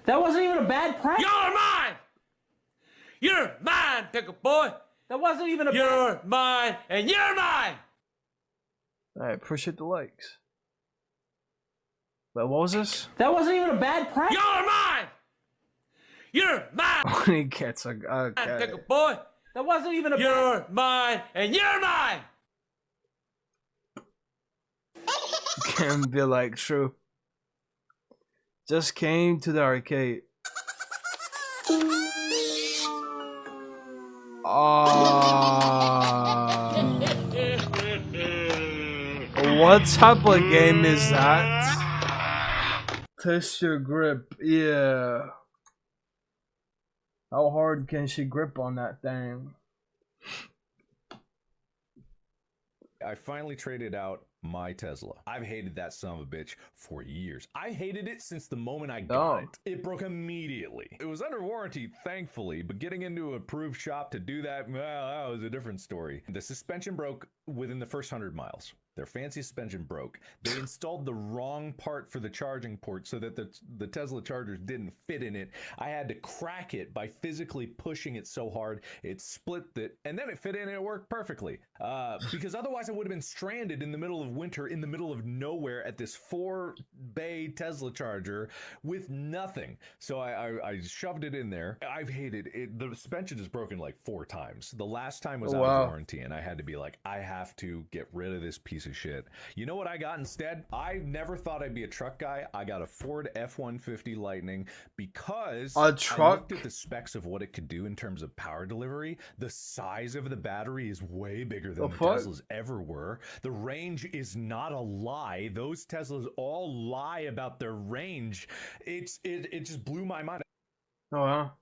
That wasn't even a bad prank. You're mine! You're mine, pickle boy! That wasn't even a You're mine, and you're mine! Alright, appreciate the likes. But what was this? That wasn't even a bad prank. You're mine! You're mine! Only cats are okay. Pickle boy! That wasn't even a You're mine, and you're mine! Can be like true. Just came to the arcade. What type of game is that? Test your grip, yeah. How hard can she grip on that thing? I finally traded out my Tesla. I've hated that son of a bitch for years. I hated it since the moment I got it. It broke immediately. It was under warranty, thankfully, but getting into an approved shop to do that, well, that was a different story. The suspension broke within the first 100 miles. Their fancy suspension broke. They installed the wrong part for the charging port so that the Tesla chargers didn't fit in it. I had to crack it by physically pushing it so hard. It split it, and then it fit in and it worked perfectly. Because otherwise I would have been stranded in the middle of winter, in the middle of nowhere at this 4-bay Tesla charger with nothing. So I shoved it in there. I've hated it. The suspension is broken like 4 times. The last time was out of warranty, and I had to be like, I have to get rid of this piece of shit. You know what I got instead? I never thought I'd be a truck guy. I got a Ford F-150 Lightning because I looked at the specs of what it could do in terms of power delivery. The size of the battery is way bigger than the Teslas ever were. The range is not a lie. Those Teslas all lie about their range. It just blew my mind. Oh well.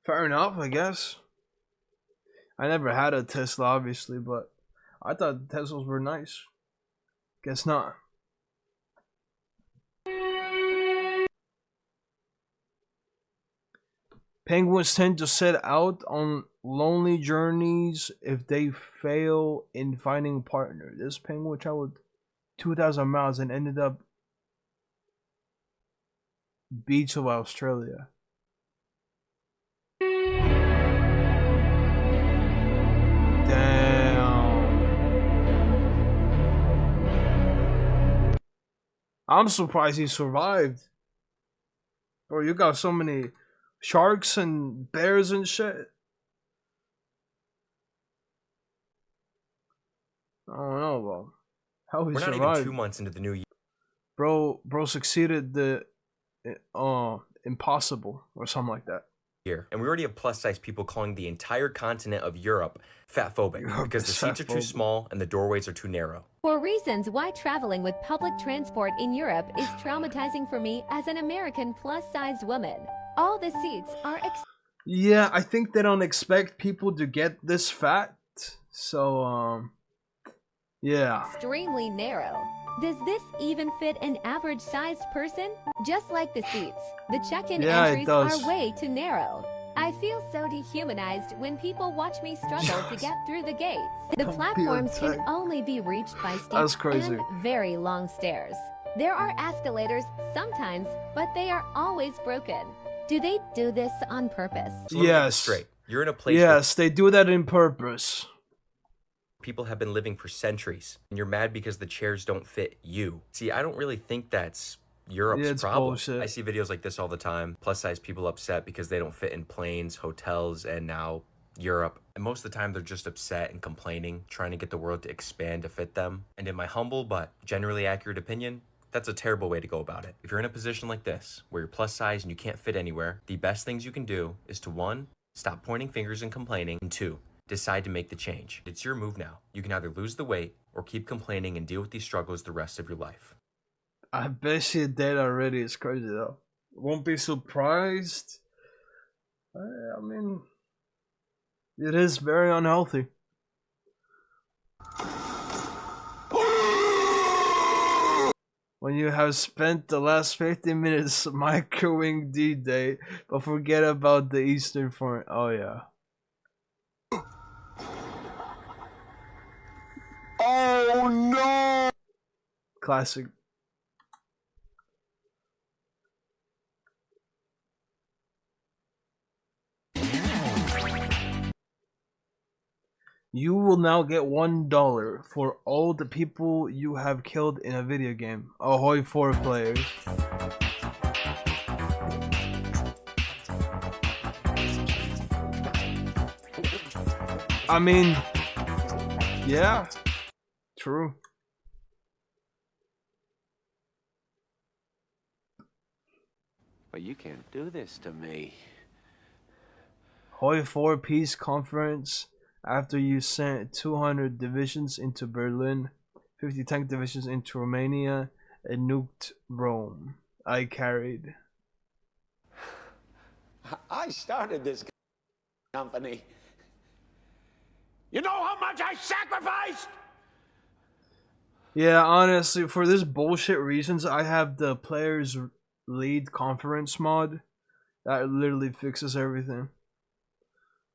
Fair enough, I guess. I never had a Tesla, obviously, but I thought Teslas were nice. Guess not. Penguins tend to set out on lonely journeys if they fail in finding a partner. This penguin traveled 2,000 miles and ended up beach of Australia. I'm surprised he survived. Bro, you got so many sharks and bears and shit. I don't know, bro. How he survived. We're not even 2 months into the new year. Bro succeeded the impossible or something like that. And we already have plus-size people calling the entire continent of Europe fat-phobic because the seats are too small and the doorways are too narrow. For reasons why traveling with public transport in Europe is traumatizing for me as an American plus-sized woman. All the seats are yeah, I think they don't expect people to get this fat. So, yeah. Extremely narrow. Does this even fit an average-sized person? Just like the seats, the check-in entries are way too narrow. I feel so dehumanized when people watch me struggle to get through the gates. The platforms can only be reached by steep and very long stairs. There are escalators sometimes, but they are always broken. Do they do this on purpose? Yes. Straight. You're in a place yes, they do that in purpose. People have been living for centuries, and you're mad because the chairs don't fit you. See, I don't really think that's Europe's problem. Bullshit. I see videos like this all the time. Plus-size people upset because they don't fit in planes, hotels, and now Europe. And most of the time, they're just upset and complaining, trying to get the world to expand to fit them. And in my humble but generally accurate opinion, that's a terrible way to go about it. If you're in a position like this, where you're plus size and you can't fit anywhere, the best things you can do is to 1, stop pointing fingers and complaining, and 2, decide to make the change. It's your move now. You can either lose the weight or keep complaining and deal with these struggles the rest of your life. I bet she did already. It's crazy though. Won't be surprised. I mean, it is very unhealthy. When you have spent the last 15 minutes microwaving D-Day, but forget about the Eastern Front. Oh yeah. Oh no! Classic. You will now get $1 for all the people you have killed in a video game. Ahoy 4 players. I mean, yeah, true. But you can't do this to me. Hoi 4 peace conference after you sent 200 divisions into Berlin, 50 tank divisions into Romania, and nuked Rome. I carried. I started this company. You know how much I sacrificed? Yeah, honestly, for this bullshit reasons, I have the players lead conference mod that literally fixes everything.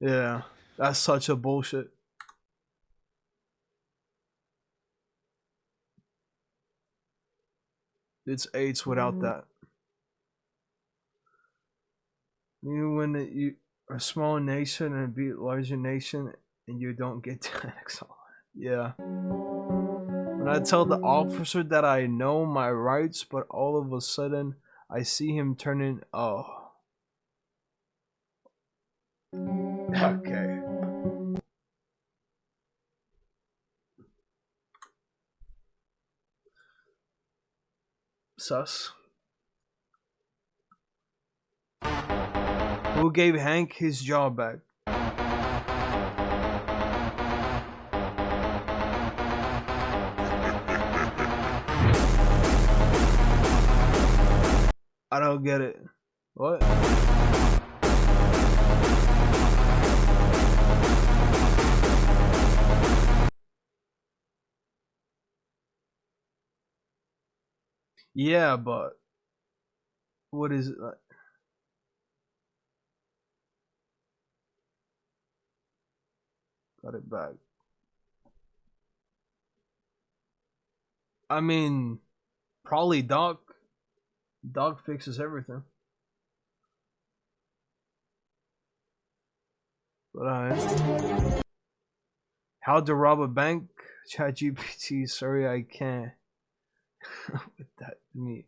Yeah, that's such a bullshit. It's 8s without that. You win you a small nation and beat larger nation, and you don't get to annex all. Yeah. When I tell the officer that I know my rights, but all of a sudden I see him turning. Oh. Okay. Sus. Who gave Hank his job back? I don't get it. What? Yeah, but what is it like? Got it back. I mean, probably Doc. Doc fixes everything. But how to rob a bank? ChatGPT. Sorry, I can't. With that me.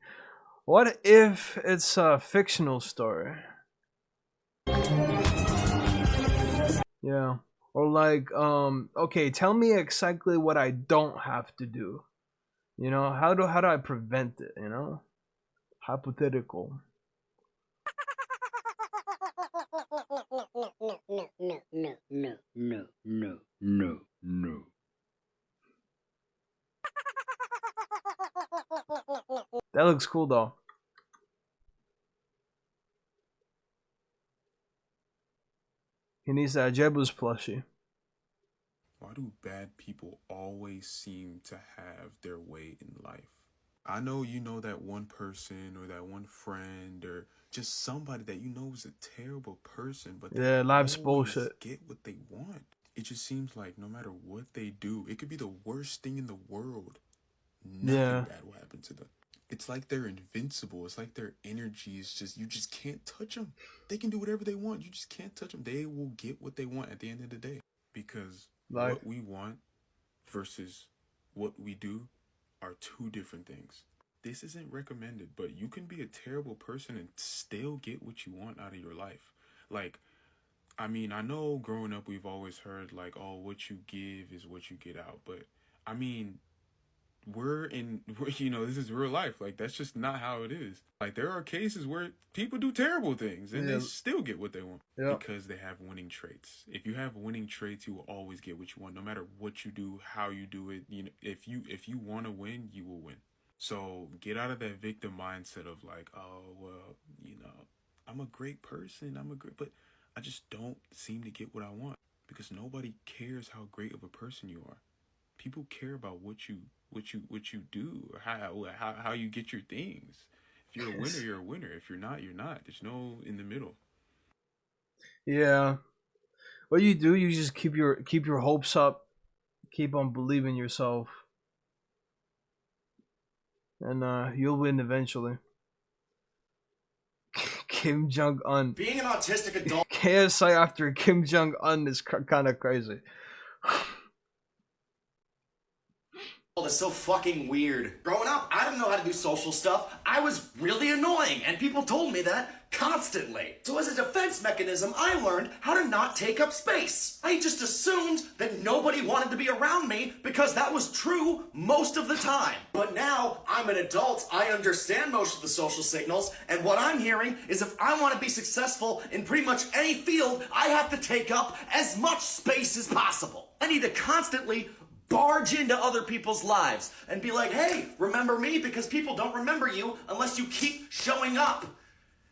What if it's a fictional story? Yeah. Or like, okay, tell me exactly what I don't have to do. You know, how do I prevent it, you know? Hypothetical. No. That looks cool though. He needs that Jebus plushie. Why do bad people always seem to have their way in life? I know you know that one person or that one friend or just somebody that you know is a terrible person, but they life's always bullshit. get what they want. It just seems like no matter what they do, it could be the worst thing in the world. Nothing bad will happen to them. It's like they're invincible. It's like their energy is just, you just can't touch them. They can do whatever they want. You just can't touch them. They will get what they want at the end of the day. Because what we want versus what we do are two different things. This isn't recommended, but you can be a terrible person and still get what you want out of your life. Like, I mean, I know growing up we've always heard like, oh, what you give is what you get out. But I mean, you know, this is real life. Like, that's just not how it is. Like, there are cases where people do terrible things and they still get what they want because they have winning traits. If you have winning traits, you will always get what you want, no matter what you do, how you do it. You know, if you want to win, you will win. So get out of that victim mindset of like, oh, well, you know, I'm a great person. But I just don't seem to get what I want because nobody cares how great of a person you are. People care about what you do, or how you get your things. If you're a winner, you're a winner. If you're not, you're not. There's no in the middle. Yeah. What you do, you just keep your hopes up, keep on believing yourself, and you'll win eventually. Kim Jong-un. Being an autistic adult. KSI after Kim Jong-un is kind of crazy. was so fucking weird. Growing up, I didn't know how to do social stuff. I was really annoying, and people told me that constantly. So as a defense mechanism, I learned how to not take up space. I just assumed that nobody wanted to be around me because that was true most of the time. But now I'm an adult, I understand most of the social signals, and what I'm hearing is if I want to be successful in pretty much any field, I have to take up as much space as possible. I need to constantly barge into other people's lives and be like, hey, remember me? Because people don't remember you unless you keep showing up.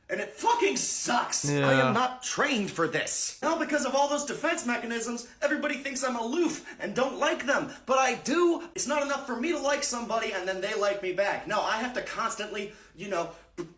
And it fucking sucks. Yeah. I am not trained for this. Now, because of all those defense mechanisms, everybody thinks I'm aloof and don't like them. But I do. It's not enough for me to like somebody and then they like me back. No, I have to constantly,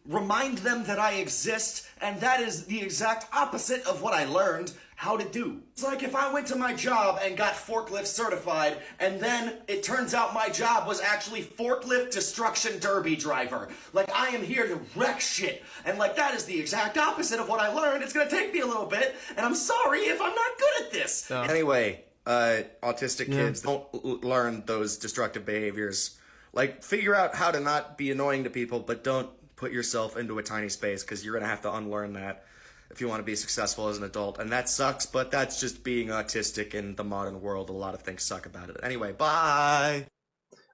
remind them that I exist. And that is the exact opposite of what I learned how to do. It's like if I went to my job and got forklift certified, and then it turns out my job was actually forklift destruction derby driver. Like, I am here to wreck shit. And like, that is the exact opposite of what I learned. It's gonna take me a little bit, and I'm sorry if I'm not good at this. Anyway, autistic kids don't learn those destructive behaviors. Like, figure out how to not be annoying to people, but don't put yourself into a tiny space, because you're gonna have to unlearn that if you want to be successful as an adult. And that sucks, but that's just being autistic in the modern world. A lot of things suck about it. Anyway, bye!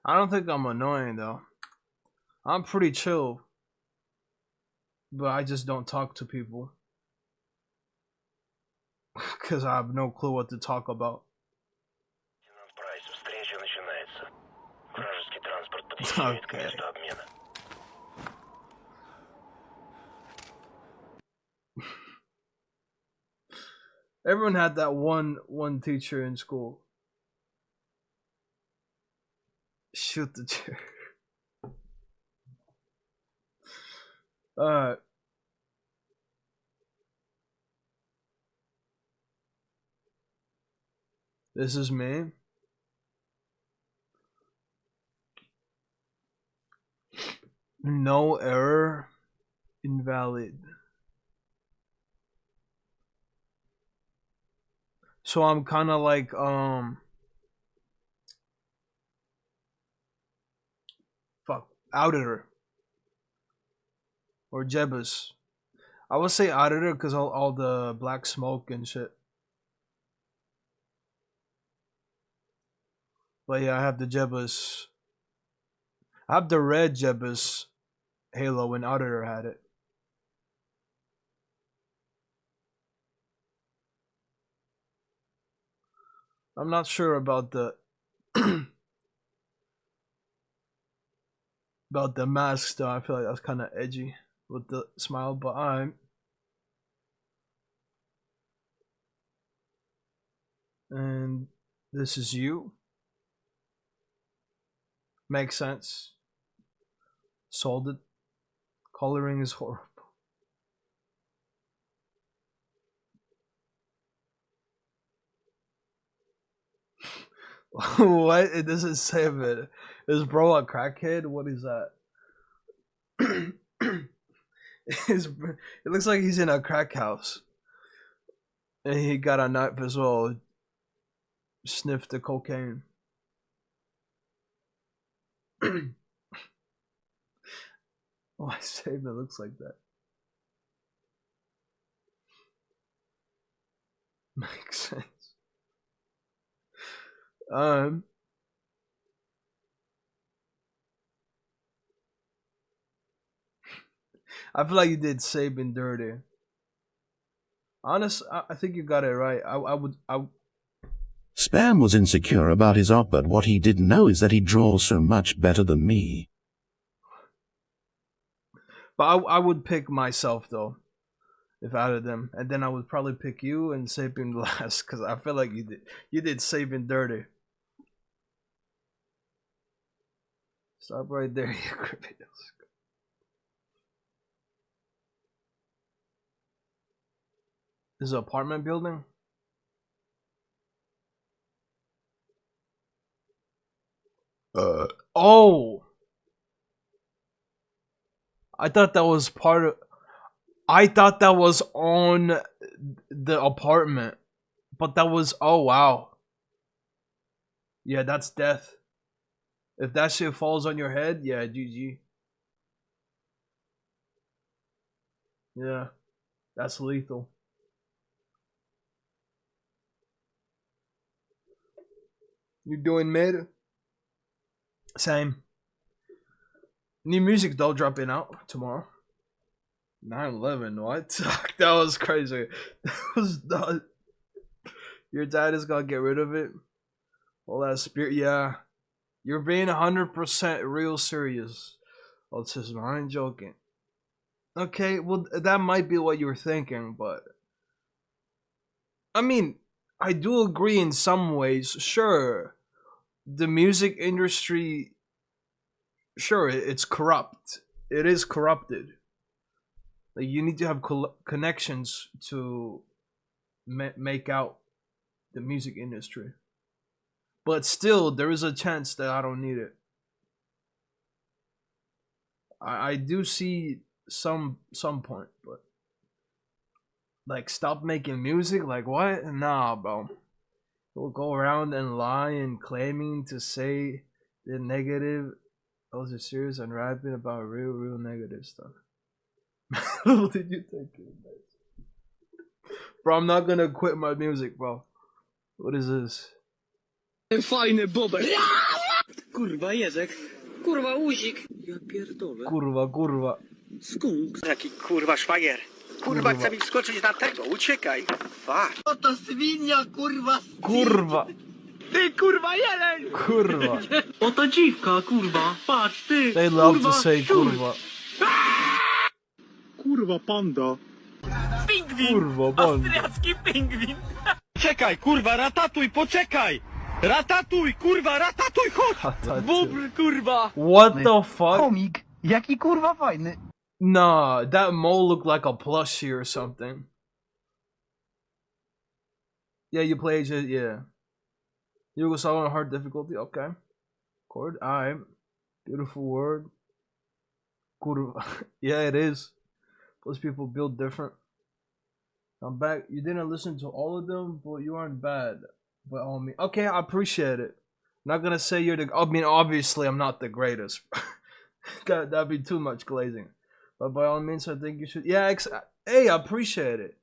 I don't think I'm annoying, though. I'm pretty chill. But I just don't talk to people. Because I have no clue what to talk about. Okay. Everyone had that one teacher in school. Shoot the chair. Alright. This is me. No error. Invalid. So I'm kind of like auditor or Jebus. I would say auditor because all the black smoke and shit. But yeah, I have the Jebus. I have the red Jebus halo when auditor had it. I'm not sure about the about the mask though. I feel like that's kind of edgy with the smile, but and this is you. Makes sense. Sold it. Coloring is horrible. What? It doesn't say it. Is bro a crackhead? What is that? It looks like he's in a crack house. And he got a knife as well. Sniffed the cocaine. Why save it looks like that? Makes sense. I feel like you did Saban dirty. Honest, I think you got it right. I Spam was insecure about his art, but what he didn't know is that he draws so much better than me. But I would pick myself though, if out of them, and then I would probably pick you and Saban last, because I feel like you did Saban dirty. Stop right there, you creepy. This is an apartment building? Oh! I thought that was part of... I thought that was on the apartment. But that was... Oh, wow. Yeah, that's death. If that shit falls on your head, yeah, GG. Yeah, that's lethal. You doing mid? Same. New music though dropping out tomorrow. 9/11, what? That was crazy. That was not. Your dad is gonna get rid of it. All that spirit, yeah. You're being 100% real serious. Autism, I ain't joking. Okay, well, that might be what you were thinking, but I mean, I do agree in some ways. Sure, the music industry, sure, it's corrupt. It is corrupted. Like, you need to have connections to make out the music industry. But still, there is a chance that I don't need it. I do see some point, but like, stop making music? Like, what? Nah, bro. We'll go around and lie and claiming to say the negative. Those are serious and rapping about real negative stuff. What did you think? Bro, I'm not gonna quit my music, bro. What is this? Fajny bobek. Kurwa Jezek. Kurwa Uzik. Ja pierdolę. Kurwa. Skunk. Jaki kurwa szwagier. Kurwa chce mi wskoczyć na tego. Uciekaj. Fuck. Oto świnia kurwa. Kurwa. Ty kurwa jeleń. Kurwa. Oto dziwka kurwa. Patrz ty. They love to say kurwa. Kurwa panda. Pingwin. Kurwa panda. Austriacki pingwin. Czekaj kurwa, ratatuj, poczekaj. Ratatuj, kurwa, ratatuj, chodź! Bubr, kurwa! What the fuck? Komik, jaki kurwa fajny. Nah, that mole looked like a plushie or something. Yeah, you played it, yeah. Yugoslav on hard difficulty, okay. Chord, alright. Beautiful word. Kurva. Yeah, it is. Most people build different. I'm back. You didn't listen to all of them, but you aren't bad. By all means. Okay, I appreciate it. Not gonna say you're the. I mean, obviously, I'm not the greatest. That'd be too much glazing. But by all means, I think you should. Yeah, hey, I appreciate it.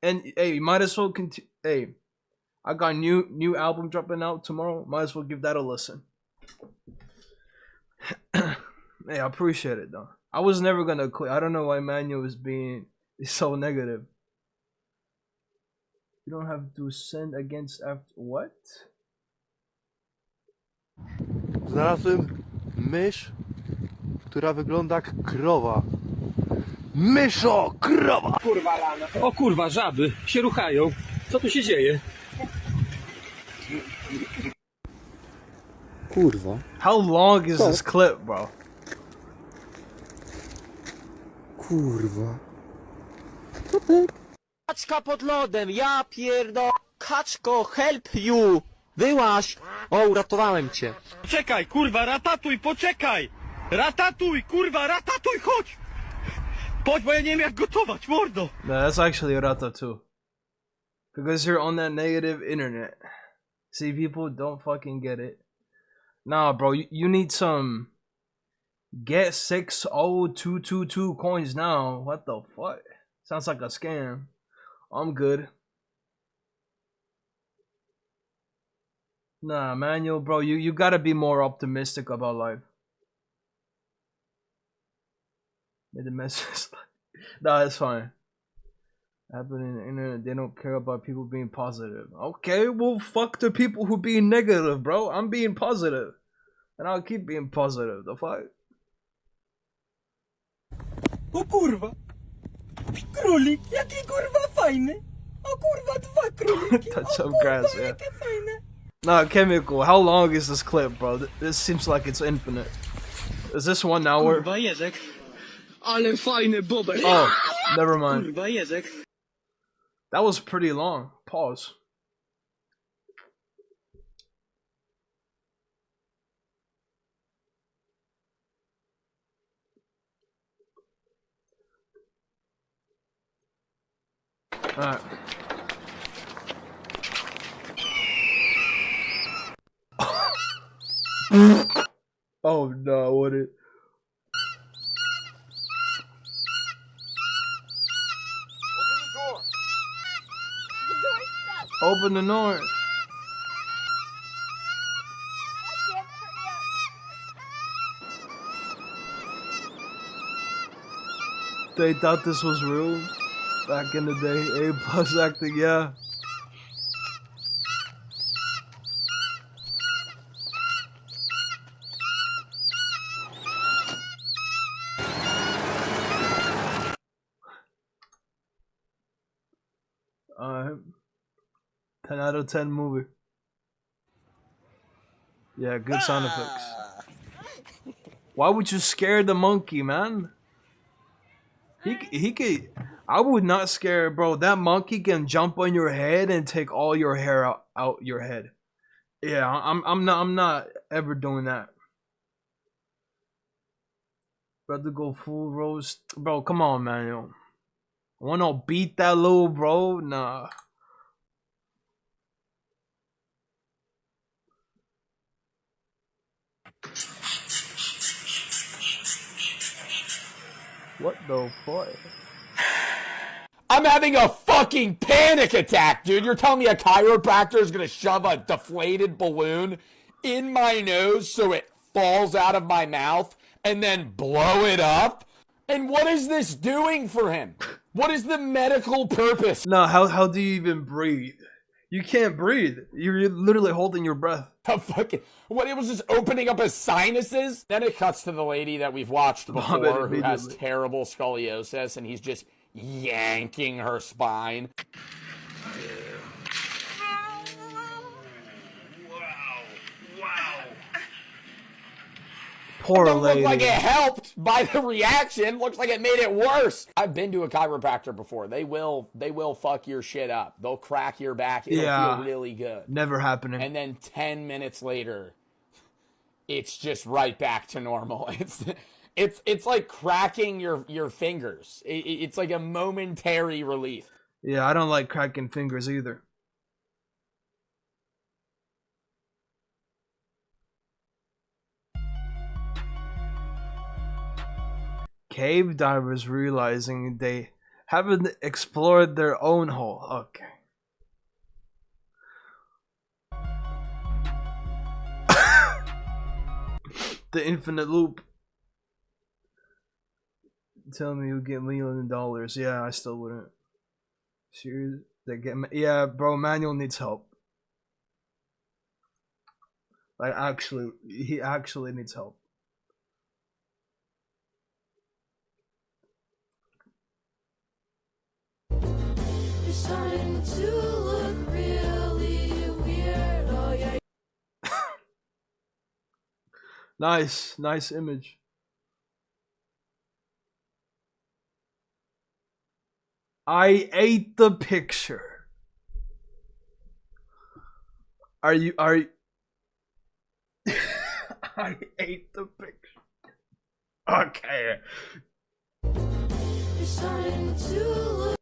And hey, you might as well continue. Hey, I got new album dropping out tomorrow. Might as well give that a listen. Hey, I appreciate it though. I was never gonna quit. I don't know why Manuel is so negative. You don't have to send against after what? Znalazłem mysz, która wygląda jak krowa. Myszo, krowa! Kurwa rana. O kurwa, żaby się ruchają. Co tu się dzieje? Kurwa. How long is this clip, bro? Kurwa. Kaczka pod lodem, ja pierdo... Kaczko, help you! Wyłaź! O, uratowałem cię. Czekaj, kurwa, ratatuj, poczekaj! Ratatuj, kurwa, ratatuj, chodź! Chodź, bo ja nie wiem jak gotować, mordo! No, that's actually Rata too. Because you're on that negative internet. See, people don't fucking get it. Nah, bro, you need some... Get 60222 coins now. What the fuck? Sounds like a scam. I'm good. Nah, Manuel, bro, you gotta be more optimistic about life. Made the message. Nah, it's fine. Happening in the internet, they don't care about people being positive. Okay, well, fuck the people who being negative, bro. I'm being positive. And I'll keep being positive. The fuck? O kurwa! Królik, jaki kurwa fajny! O kurwa, dwa króliki! Touch of grass, yeah. Nah, Chemical, how long is this clip, bro? This seems like it's infinite. Is this 1 hour? Kurwa Jezek. Ale fajny bobek. Oh, never mind. Kurwa Jezek. That was pretty long. Pause. Alright. Oh no, what it? Open the door. They thought this was real back in the day. A+ acting, yeah. Alright. 10 out of 10 movie. Yeah, good sound effects. Why would you scare the monkey, man? He could. I would not scare, bro. That monkey can jump on your head and take all your hair out your head. Yeah, I'm not ever doing that. About to go full roast, bro. Come on, man. Yo. I wanna beat that little bro. Nah. What the fuck? I'm having a fucking panic attack, dude. You're telling me a chiropractor is gonna shove a deflated balloon in my nose so it falls out of my mouth and then blow it up? And what is this doing for him? What is the medical purpose? No, how do you even breathe? You can't breathe. You're literally holding your breath. What, it was just opening up his sinuses? Then it cuts to the lady that we've watched before who has terrible scoliosis, and he's just yanking her spine. Poor it don't lady. look like it helped by the reaction. Looks like it made it worse. I've been to a chiropractor before. They will fuck your shit up. They'll crack your back. It'll feel really good. Never happening. And then 10 minutes later, it's just right back to normal. It's like cracking your fingers. It's like a momentary relief. Yeah, I don't like cracking fingers either. Cave divers realizing they haven't explored their own hole. Okay. The infinite loop. Tell me you'll get $1 million. Yeah, I still wouldn't. Serious? They get yeah, bro. Manuel needs help. Like he actually needs help. You're starting to look really weird. Oh yeah. Nice image. I ate the picture. Are you I ate the picture. Okay.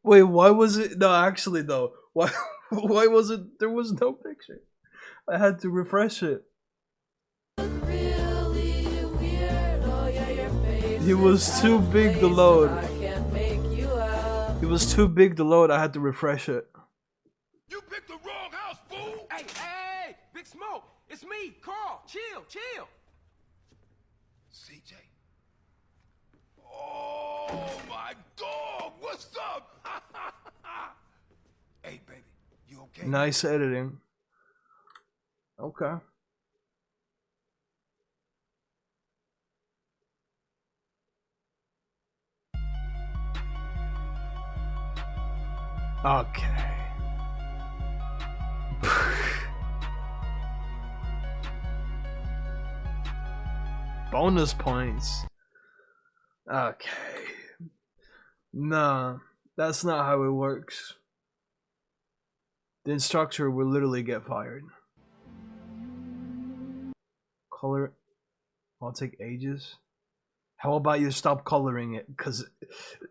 Wait, why was it? No, actually, though. Why was it? There was no picture. I had to refresh it. He was too big to load. It was too big to load. I had to refresh it. You picked the wrong house, fool! Hey, Big Smoke, it's me, Carl. Chill. CJ. Oh my dog, what's up? Hey baby, you okay? Nice editing. Okay. Okay. Bonus points. Okay. Nah, that's not how it works. The instructor will literally get fired. Color. I'll take ages. How about you stop coloring it? Cause,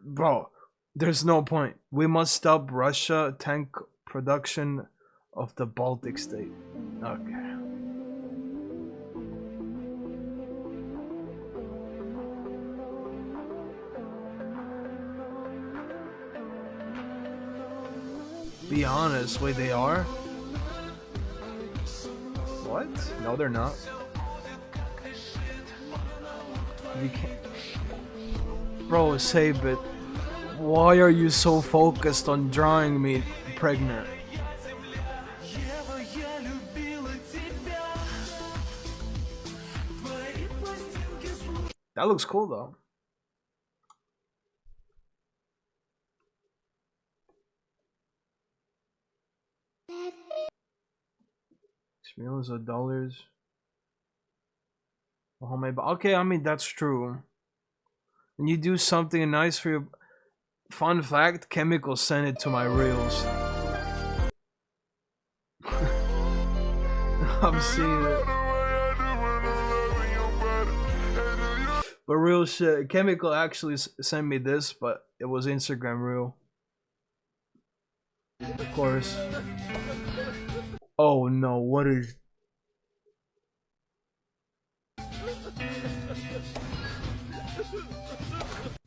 bro, there's no point. We must stop Russia tank production of the Baltic state. Okay. Be honest. Wait, they are? What? No, they're not. You can't. Bro, save it. Why are you so focused on drawing me pregnant? That looks cool though. Millions of dollars. Homemade. Okay, I mean that's true. When you do something nice for your fun fact, Chemical sent it to my reels. I'm seeing it. But real shit, Chemical actually sent me this, but it was Instagram reel. Of course. Oh no, what is...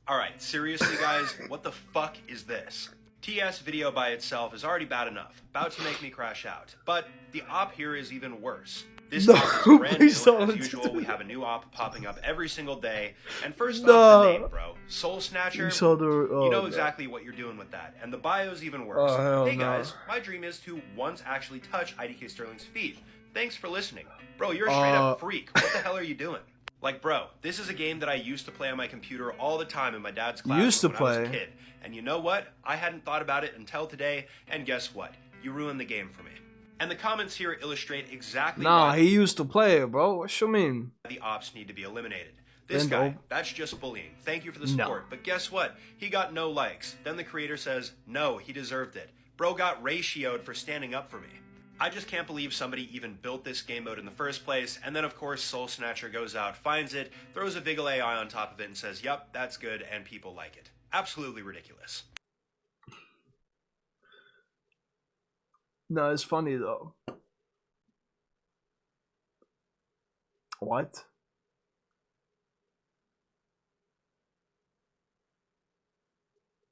Alright, seriously guys, what the fuck is this? TS video by itself is already bad enough, about to make me crash out. But the op here is even worse. This op is brand new, and as usual, we have a new op popping up every single day. And first off, the name, bro. Soul Snatcher, you know exactly what you're doing with that. And the bio's even worse. Hey guys, my dream is to once actually touch IDK Sterling's feet. Thanks for listening. Bro, you're a straight up freak. What the hell are you doing? Like, bro, this is a game that I used to play on my computer all the time in my dad's class when I was a kid. And you know what? I hadn't thought about it until today, and guess what? You ruined the game for me. And the comments here illustrate exactly why he used to play it, bro. What you mean? The ops need to be eliminated. This guy, that's just bullying. Thank you for the support. But guess what? He got no likes. Then the creator says, no, he deserved it. Bro got ratioed for standing up for me. I just can't believe somebody even built this game mode in the first place, and then of course Soul Snatcher goes out, finds it, throws a Vigil AI on top of it and says, yup, that's good, and people like it. Absolutely ridiculous. No, it's funny though. What?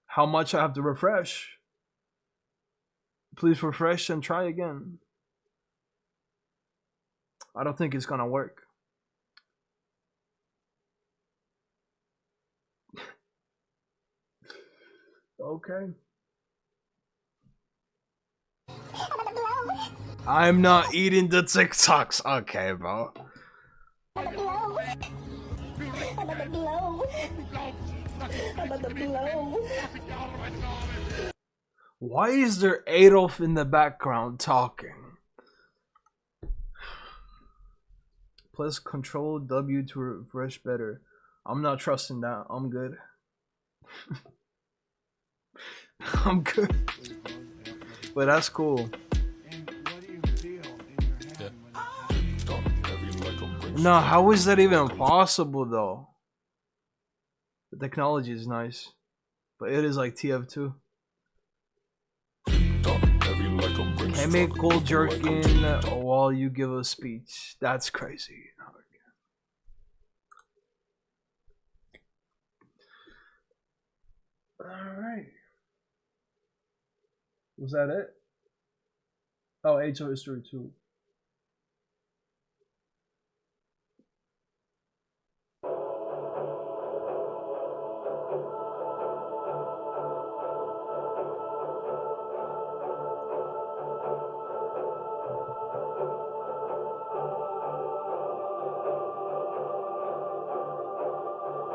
How much I have to refresh? Please refresh and try again. I don't think it's gonna work. Okay. I'm not eating the TikToks. Okay, bro. Why is there Adolf in the background talking? Plus Control W to refresh better. I'm not trusting that. I'm good. I'm good. But that's cool. No, how is that even possible though? The technology is nice, but it is like TF2. Chemical jerking while you give a speech. That's crazy. Alright. Was that it? Oh, Age of History 2.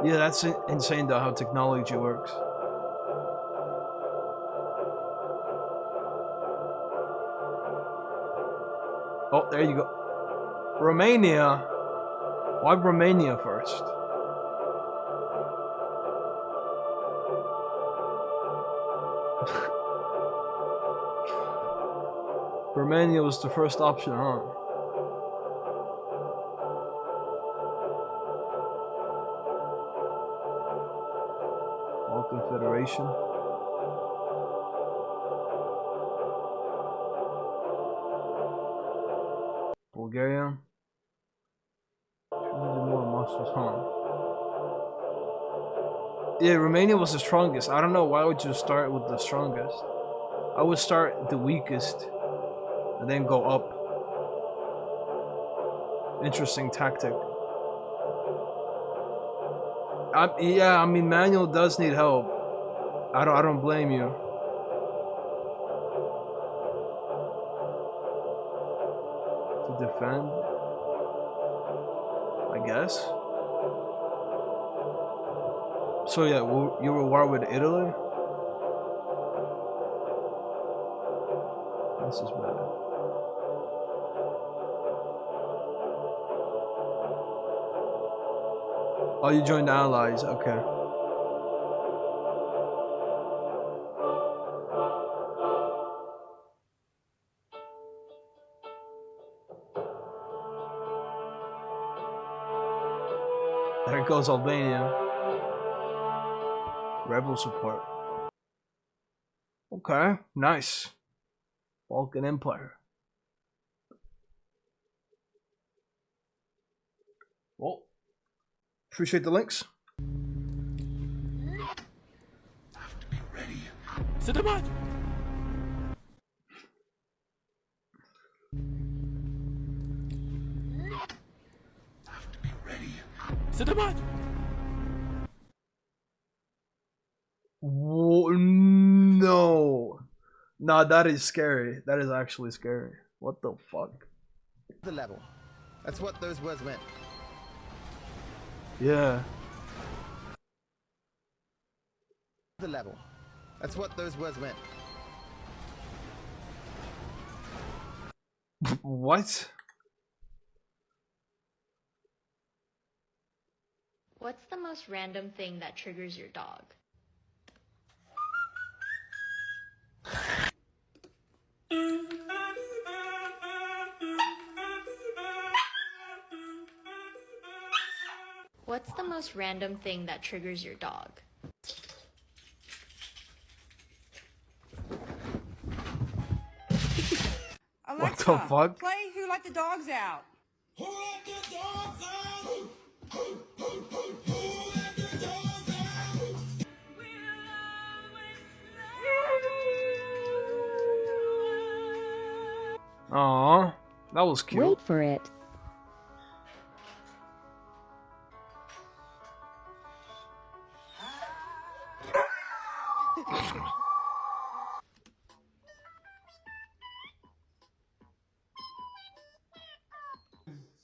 Yeah, that's insane though, how technology works. Oh, there you go. Romania. Why Romania first? Romania was the first option, huh? Confederation. Bulgaria. More monsters, huh? Yeah, Romania was the strongest. I don't know why would you start with the strongest. I would start the weakest and then go up. Interesting tactic. Yeah, I mean, Manuel does need help. I don't blame you. To defend, I guess. So yeah, you were war with Italy. This is bad. Oh, you joined the Allies. Okay. There goes Albania. Rebel support. Okay, nice. Balkan Empire. Well, appreciate the links. Sit down. Sit down. Whoa, no. Nah, that is scary. That is actually scary. What the fuck? The level. That's what those words meant. Yeah. The level. That's what those words meant. What? What's the most random thing that triggers your dog? What's the most random thing that triggers your dog? What the fuck? Play Who Let the Dogs Out. Who let the dogs out? Aww, that was cute. Wait for it.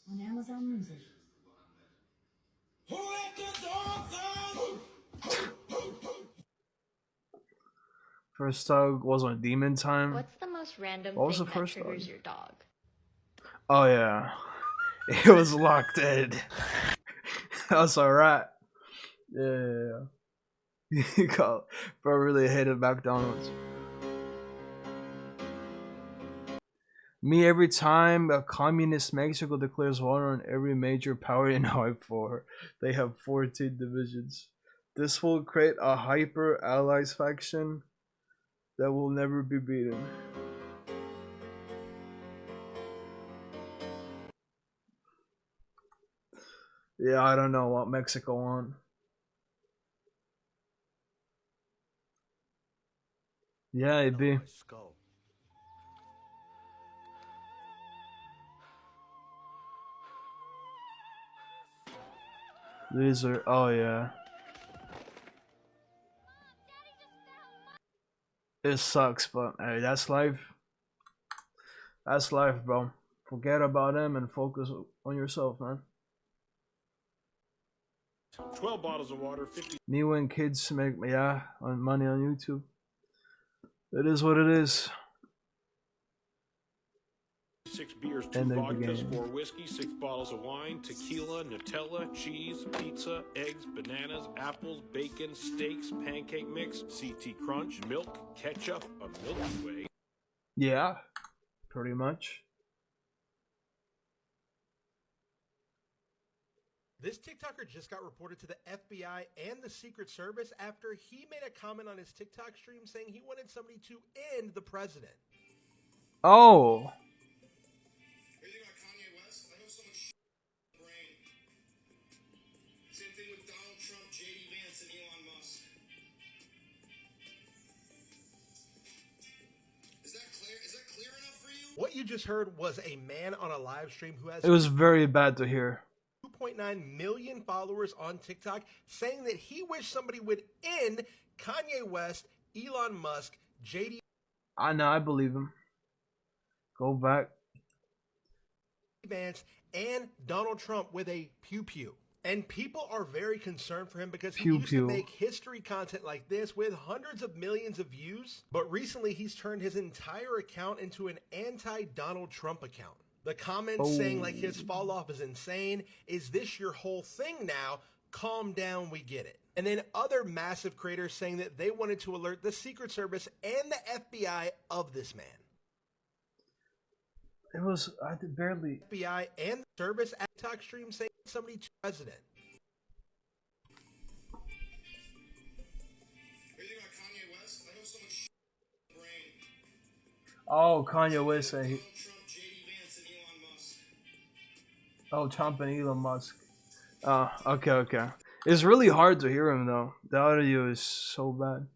On Amazon Music. Who let the dogs out? First dog was on Demon Time. What's the most random What was thing the that first triggers dog? your dog? Oh yeah, it was locked in. That's alright. Yeah. You got, bro, really hated McDonald's. Me, every time a communist Mexico declares war on every major power in I-4, they have 14 divisions. This will create a hyper allies faction that will never be beaten. Yeah, I don't know what Mexico want. Yeah, it'd be. These are, oh yeah. It sucks, but hey, that's life. That's life, bro. Forget about them and focus on yourself, man. 12 bottles of water, 50. Me when kids make on money on YouTube. It is what it is. 6 beers, 2 End of the vodkas, game. 4 whiskey, 6 bottles of wine, tequila, Nutella, cheese, pizza, eggs, bananas, apples, bacon, steaks, pancake mix, CT Crunch, milk, ketchup, a Milky Way. Yeah, pretty much. This TikToker just got reported to the FBI and the Secret Service after he made a comment on his TikTok stream saying he wanted somebody to end the president. Oh. Same thing with Donald Trump, J.D. Vance, and Elon Musk. you just heard was a man on a live stream who has It was very bad to hear. 2.9 million followers on TikTok saying that he wished somebody would end Kanye West, Elon Musk, JD I know, I believe him. Go back. Vance, and Donald Trump with a pew pew. And people are very concerned for him because he Pew used pew. to make history content like this with hundreds of millions of views. But recently he's turned his entire account into an anti-Donald Trump account. The comments saying like his fall off is insane. Is this your whole thing now? Calm down, we get it. And then other massive creators saying that they wanted to alert the Secret Service and the FBI of this man. It was, I did barely. FBI and the service at TikTok stream saying somebody to president. Oh, Kanye West said he. Oh, Trump and Elon Musk. Okay. It's really hard to hear him though. The audio is so bad.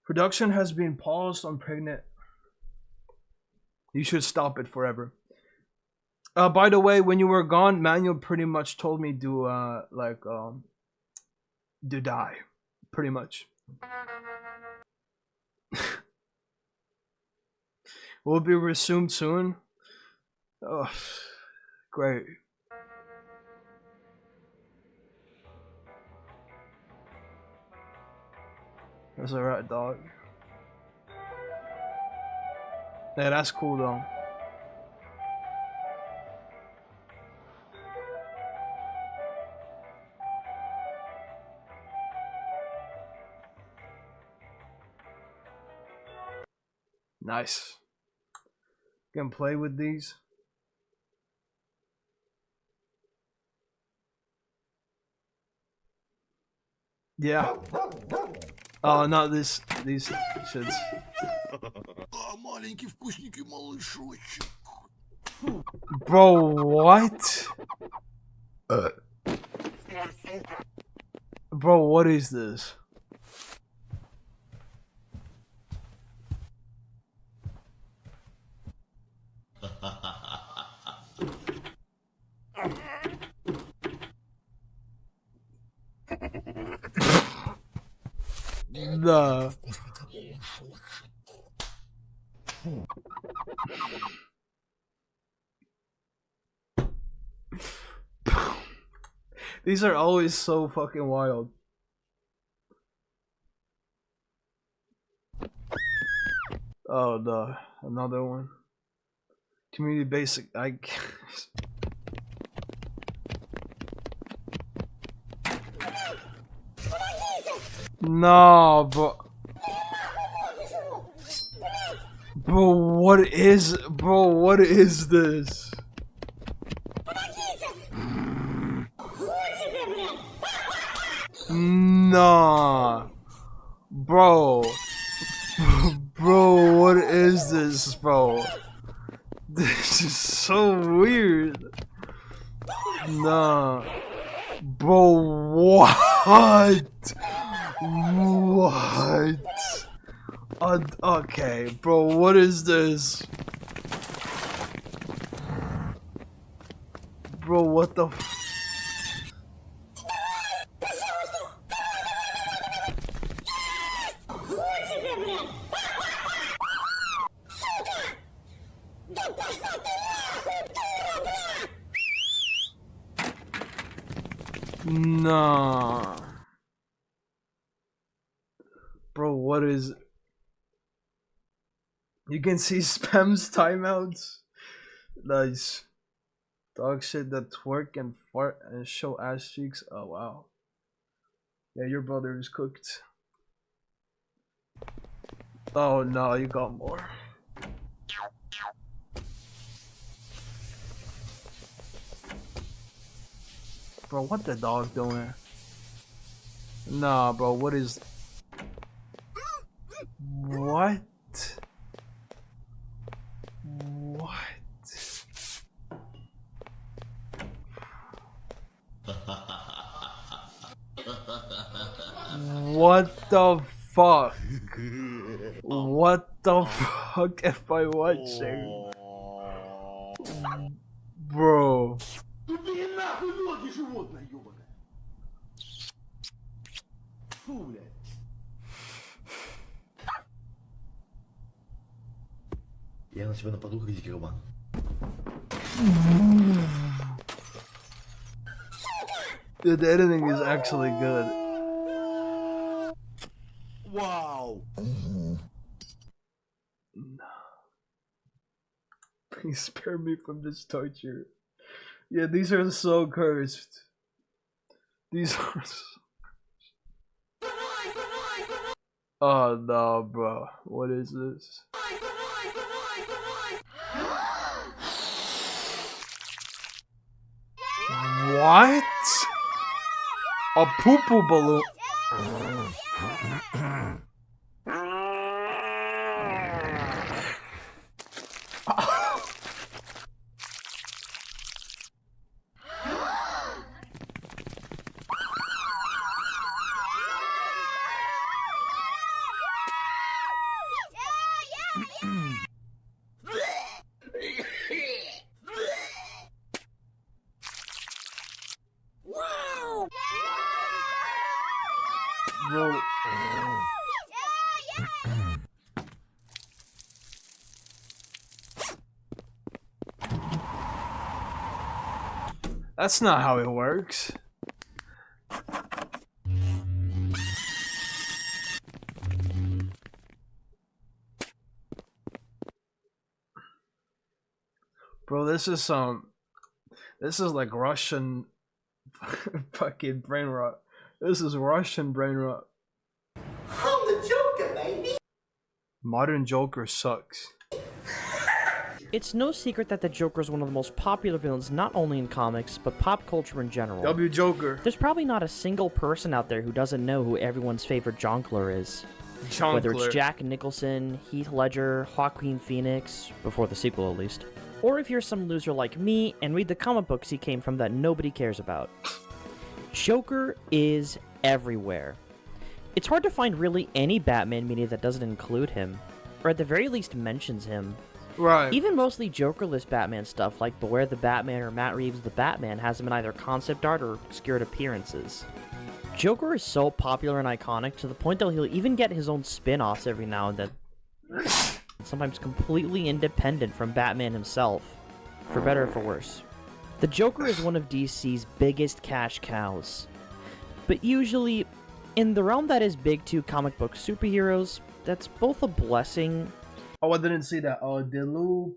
Production has been paused on pregnant. You should stop it forever. By the way, when you were gone, Manuel pretty much told me to to die, pretty much. Will be resumed soon. Oh, great. That's a rat dog. Yeah, that's cool though. Nice. Can play with these. Yeah. Oh, not these shits. Маленький вкусненький малышочек. Bro, what? Bro, what is this? Nah. These are always so fucking wild. Oh no, another one. Community basic. I guess. No, bro. What is this? Nah. Bro, what is this, bro? This is so weird. Nah. Bro, what? Okay, bro, what is this? Bro, what the Nah. Bro, what is... You can see Spam's timeouts. Nice. Dog shit that twerk and fart and show ass cheeks. Oh, wow. Yeah, your brother is cooked. Oh, no, you got more. Bro, what the dog doing? Nah, bro, what is... What? What the fuck? What the fuck am I watching? Bro. Иди нахуй, ноги, животное, ёбаное. Фу, блядь. Я на тебя нападу, как дикий кабан. Dude, the editing is actually good. Wow. Please spare me from this torture. Yeah, these are so cursed. These are so... Oh no, bro. What is this? What? A poo-poo balloon. Bro. That's not how it works. Bro, this is like Russian fucking brain rot. This is Russian brain rot. I'm the Joker, baby. Modern Joker sucks. It's no secret that the Joker is one of the most popular villains not only in comics, but pop culture in general. W Joker. There's probably not a single person out there who doesn't know who everyone's favorite Jongleur is. Jongleur. Whether it's Jack Nicholson, Heath Ledger, Joaquin Phoenix, before the sequel at least. Or if you're some loser like me and read the comic books he came from that nobody cares about. Joker is everywhere. It's hard to find really any Batman media that doesn't include him, or at the very least mentions him. Right. Even mostly Jokerless Batman stuff like Beware the Batman or Matt Reeves' The Batman has him in either concept art or obscured appearances. Joker is so popular and iconic to the point that he'll even get his own spin-offs every now and then. Sometimes completely independent from Batman himself, for better or for worse. The Joker is one of DC's biggest cash cows. But usually, in the realm that is big to comic book superheroes, that's both a blessing... Oh, I didn't see that. Oh, Delumo,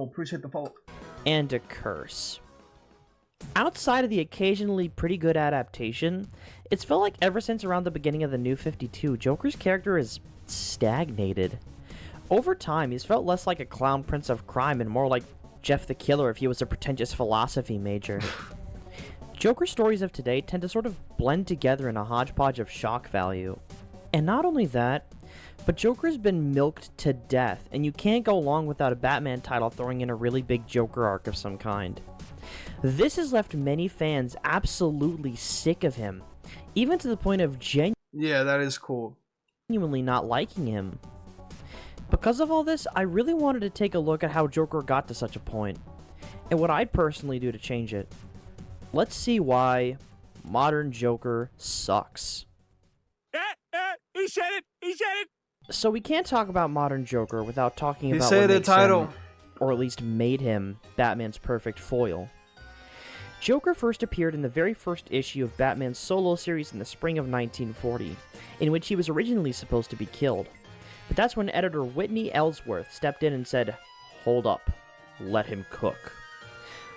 appreciate the follow. And a curse. Outside of the occasionally pretty good adaptation, it's felt like ever since around the beginning of the New 52, Joker's character is stagnated. Over time, he's felt less like a clown prince of crime and more like Jeff the Killer if he was a pretentious philosophy major. Joker stories of today tend to sort of blend together in a hodgepodge of shock value. And not only that, but Joker's been milked to death, and you can't go long without a Batman title throwing in a really big Joker arc of some kind. This has left many fans absolutely sick of him, even to the point of yeah, that is cool. Genuinely not liking him. Because of all this, I really wanted to take a look at how Joker got to such a point, and what I'd personally do to change it. Let's see why modern Joker sucks. He said it! He said it! So we can't talk about modern Joker without talking about said what the makes title. him, or at least made him, Batman's perfect foil. Joker first appeared in the very first issue of Batman's solo series in the spring of 1940, in which he was originally supposed to be killed. But that's when editor Whitney Ellsworth stepped in and said, "Hold up, let him cook."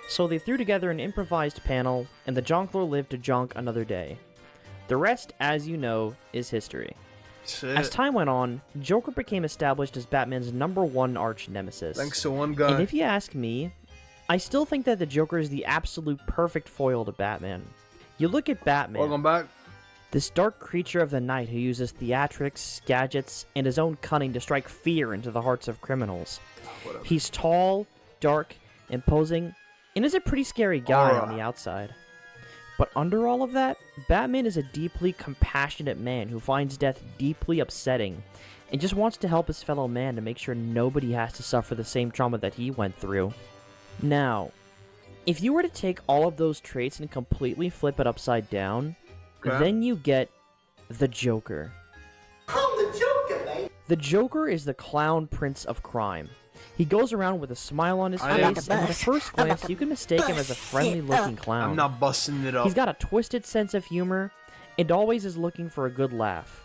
So they threw together an improvised panel, and the Jongleur lived to jonk another day. The rest, as you know, is history. Shit. As time went on, Joker became established as Batman's #1 arch nemesis. Thanks to one guy. And if you ask me, I still think that the Joker is the absolute perfect foil to Batman. You look at Batman, Welcome back. this dark creature of the night who uses theatrics, gadgets, and his own cunning to strike fear into the hearts of criminals. Whatever. He's tall, dark, imposing, and is a pretty scary guy Aura. on the outside. But under all of that, Batman is a deeply compassionate man who finds death deeply upsetting and just wants to help his fellow man to make sure nobody has to suffer the same trauma that he went through. Now, if you were to take all of those traits and completely flip it upside down, then you get the Joker. I'm the Joker, baby. The Joker is the clown prince of crime. He goes around with a smile on his face, and at a first glance, you can mistake him as a friendly-looking clown. I'm not busting it up. He's got a twisted sense of humor, and always is looking for a good laugh.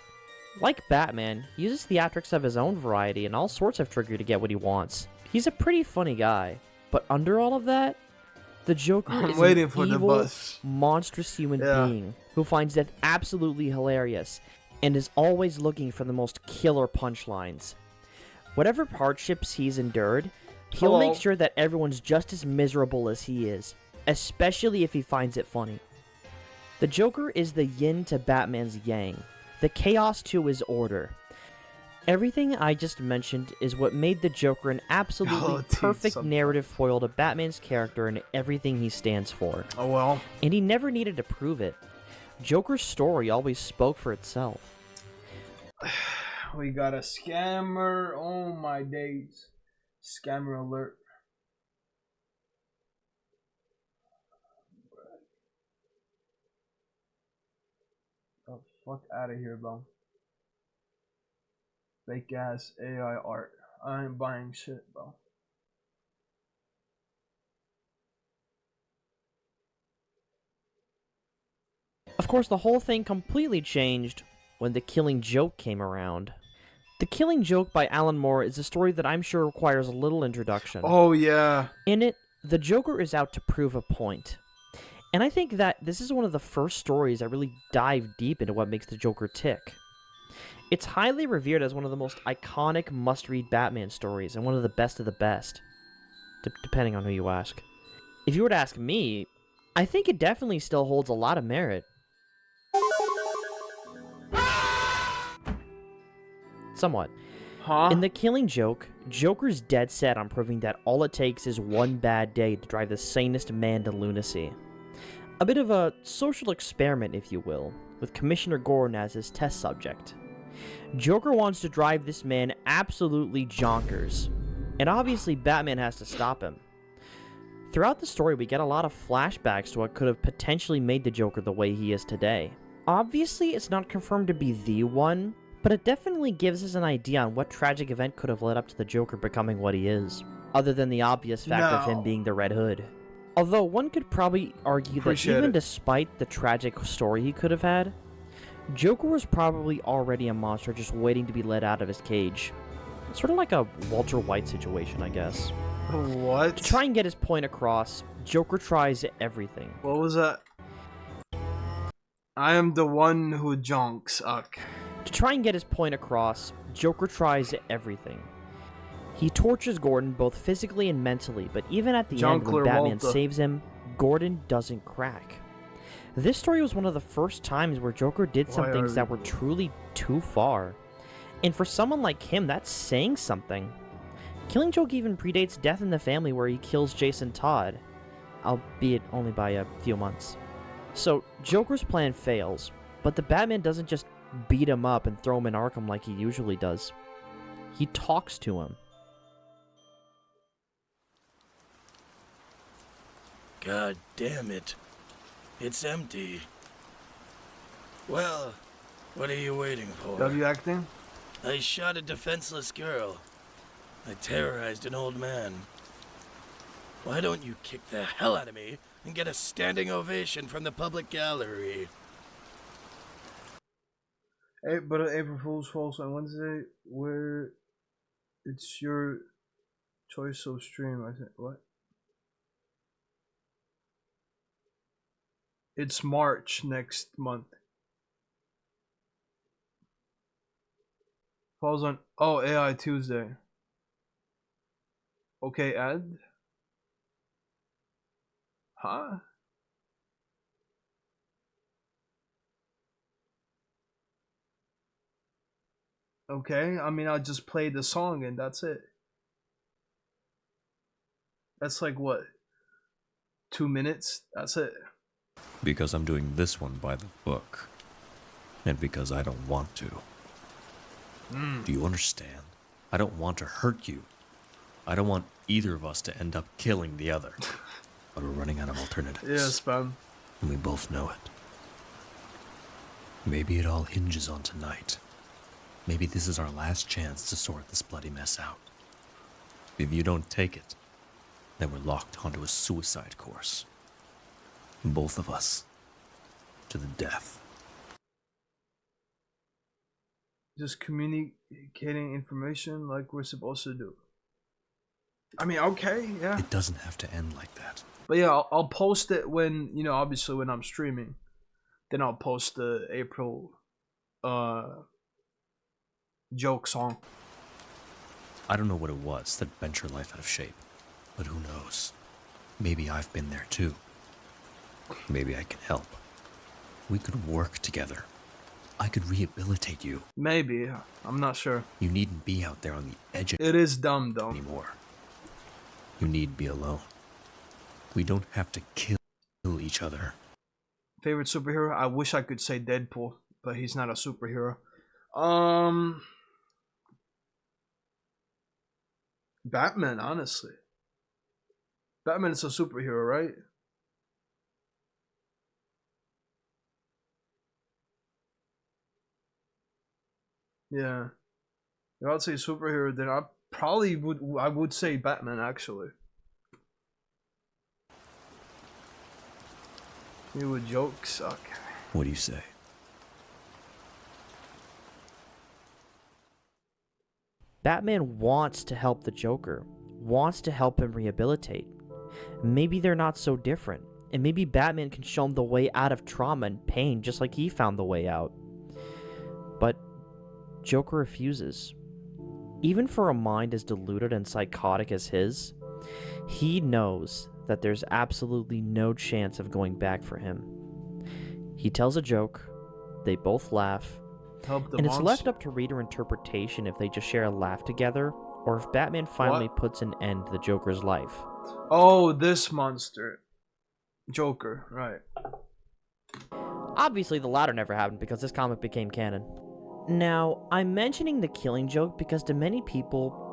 Like Batman, he uses theatrics of his own variety and all sorts of trickery to get what he wants. He's a pretty funny guy, but under all of that, the Joker is an evil, monstrous human being who finds death absolutely hilarious and is always looking for the most killer punchlines. Whatever hardships he's endured, he'll make sure that everyone's just as miserable as he is, especially if he finds it funny. The Joker is the yin to Batman's yang, the chaos to his order. Everything I just mentioned is what made the Joker an absolutely perfect narrative foil to Batman's character and everything he stands for. Oh well. And he never needed to prove it. Joker's story always spoke for itself. We got a scammer. Oh my days. Scammer alert. Oh, fuck out of here, bro. Fake ass AI art. I ain't buying shit, bro. Of course, the whole thing completely changed when The Killing Joke came around. The Killing Joke by Alan Moore is a story that I'm sure requires a little introduction. Oh, yeah. In it, the Joker is out to prove a point. And I think that this is one of the first stories that really dive deep into what makes the Joker tick. It's highly revered as one of the most iconic must-read Batman stories and one of the best, depending on who you ask. If you were to ask me, I think it definitely still holds a lot of merit. Somewhat. In The Killing Joke, Joker's dead set on proving that all it takes is one bad day to drive the sanest man to lunacy. A bit of a social experiment, if you will, with Commissioner Gordon as his test subject. Joker wants to drive this man absolutely jonkers, and obviously Batman has to stop him. Throughout the story, we get a lot of flashbacks to what could have potentially made the Joker the way he is today. Obviously, it's not confirmed to be the one, but it definitely gives us an idea on what tragic event could have led up to the Joker becoming what he is, other than the obvious fact of him being the Red Hood. Although one could probably argue that even despite the tragic story he could have had, Joker was probably already a monster just waiting to be let out of his cage. Sort of like a Walter White situation, I guess. What? To try and get his point across, Joker tries everything. What was that? I am the one who jonks. Okay. To try and get his point across, Joker tries everything. He tortures Gordon both physically and mentally, but even at the end when Batman saves him, Gordon doesn't crack. This story was one of the first times where Joker did some things that were truly too far. And for someone like him, that's saying something. Killing Joke even predates Death in the Family, where he kills Jason Todd, albeit only by a few months. So, Joker's plan fails, but the Batman doesn't just beat him up and throw him in Arkham like he usually does. He talks to him. God damn it. It's empty. Well, what are you waiting for? W acting? I shot a defenseless girl. I terrorized an old man. Why don't you kick the hell out of me and get a standing ovation from the public gallery? Hey, but April Fool's falls on Wednesday, where it's your choice of stream, I think. What? It's March next month. Falls on AI Tuesday. Okay, Ed? Huh? Okay, I mean, I'll just play the song and that's it. That's like what? 2 minutes? That's it. Because I'm doing this one by the book. And because I don't want to. Do you understand? I don't want to hurt you. I don't want either of us to end up killing the other. But we're running out of alternatives. Yes, man. And we both know it. Maybe it all hinges on tonight. Maybe this is our last chance to sort this bloody mess out. If you don't take it, then we're locked onto a suicide course. Both of us. To the death. Just communicating information like we're supposed to do. I mean, okay, yeah. It doesn't have to end like that. But yeah, I'll post it when, you know, obviously when I'm streaming. Then I'll post the April joke song. I don't know what it was that bent your life out of shape, but who knows? Maybe I've been there too. Maybe I can help. We could work together. I could rehabilitate you. Maybe. I'm not sure. You needn't be out there on the edge of it is dumb though. Anymore. You need be alone. We don't have to kill each other. Favorite superhero? I wish I could say Deadpool, but he's not a superhero. Batman, honestly. Batman is a superhero, right? Yeah. If I'd say superhero, then I would say Batman actually. You would jokes? Okay. What do you say? Batman wants to help the Joker, wants to help him rehabilitate. Maybe they're not so different, and maybe Batman can show him the way out of trauma and pain just like he found the way out. But Joker refuses. Even for a mind as deluded and psychotic as his, he knows that there's absolutely no chance of going back for him. He tells a joke, they both laugh, and it's left up to reader interpretation if they just share a laugh together, or if Batman finally puts an end to the Joker's life. Oh, this monster. Joker, right. Obviously, the latter never happened because this comic became canon. Now, I'm mentioning the Killing Joke because to many people,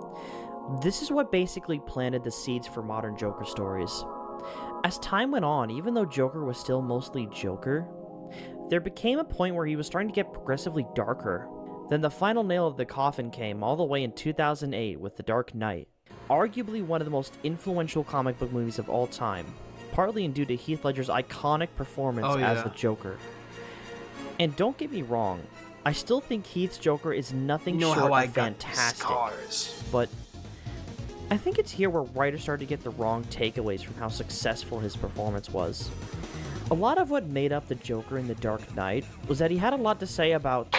this is what basically planted the seeds for modern Joker stories. As time went on, even though Joker was still mostly Joker, there became a point where he was starting to get progressively darker. Then the final nail of the coffin came all the way in 2008 with The Dark Knight, arguably one of the most influential comic book movies of all time, partly due to Heath Ledger's iconic performance as the Joker. And don't get me wrong, I still think Heath's Joker is nothing short of fantastic, but I think it's here where writers started to get the wrong takeaways from how successful his performance was. A lot of what made up the Joker in The Dark Knight was that he had a lot to say about...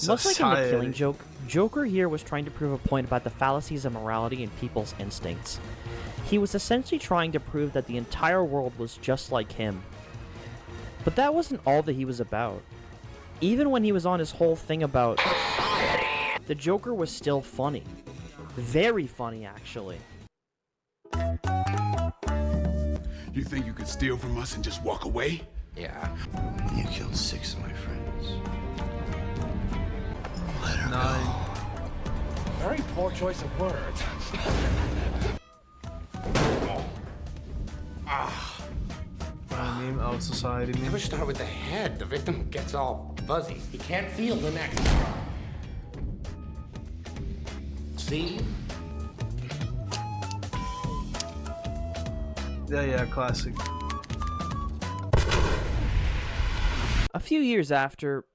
Much like in The Killing Joke, Joker here was trying to prove a point about the fallacies of morality and people's instincts. He was essentially trying to prove that the entire world was just like him. But that wasn't all that he was about. Even when he was on his whole thing about... the Joker was still funny. Very funny, actually. You think you could steal from us and just walk away? Yeah. You killed 6 of my friends. Let her go. Very poor choice of words. Meme out society. Never start with the head. The victim gets all fuzzy. He can't feel the neck. See? Yeah, classic. A few years after,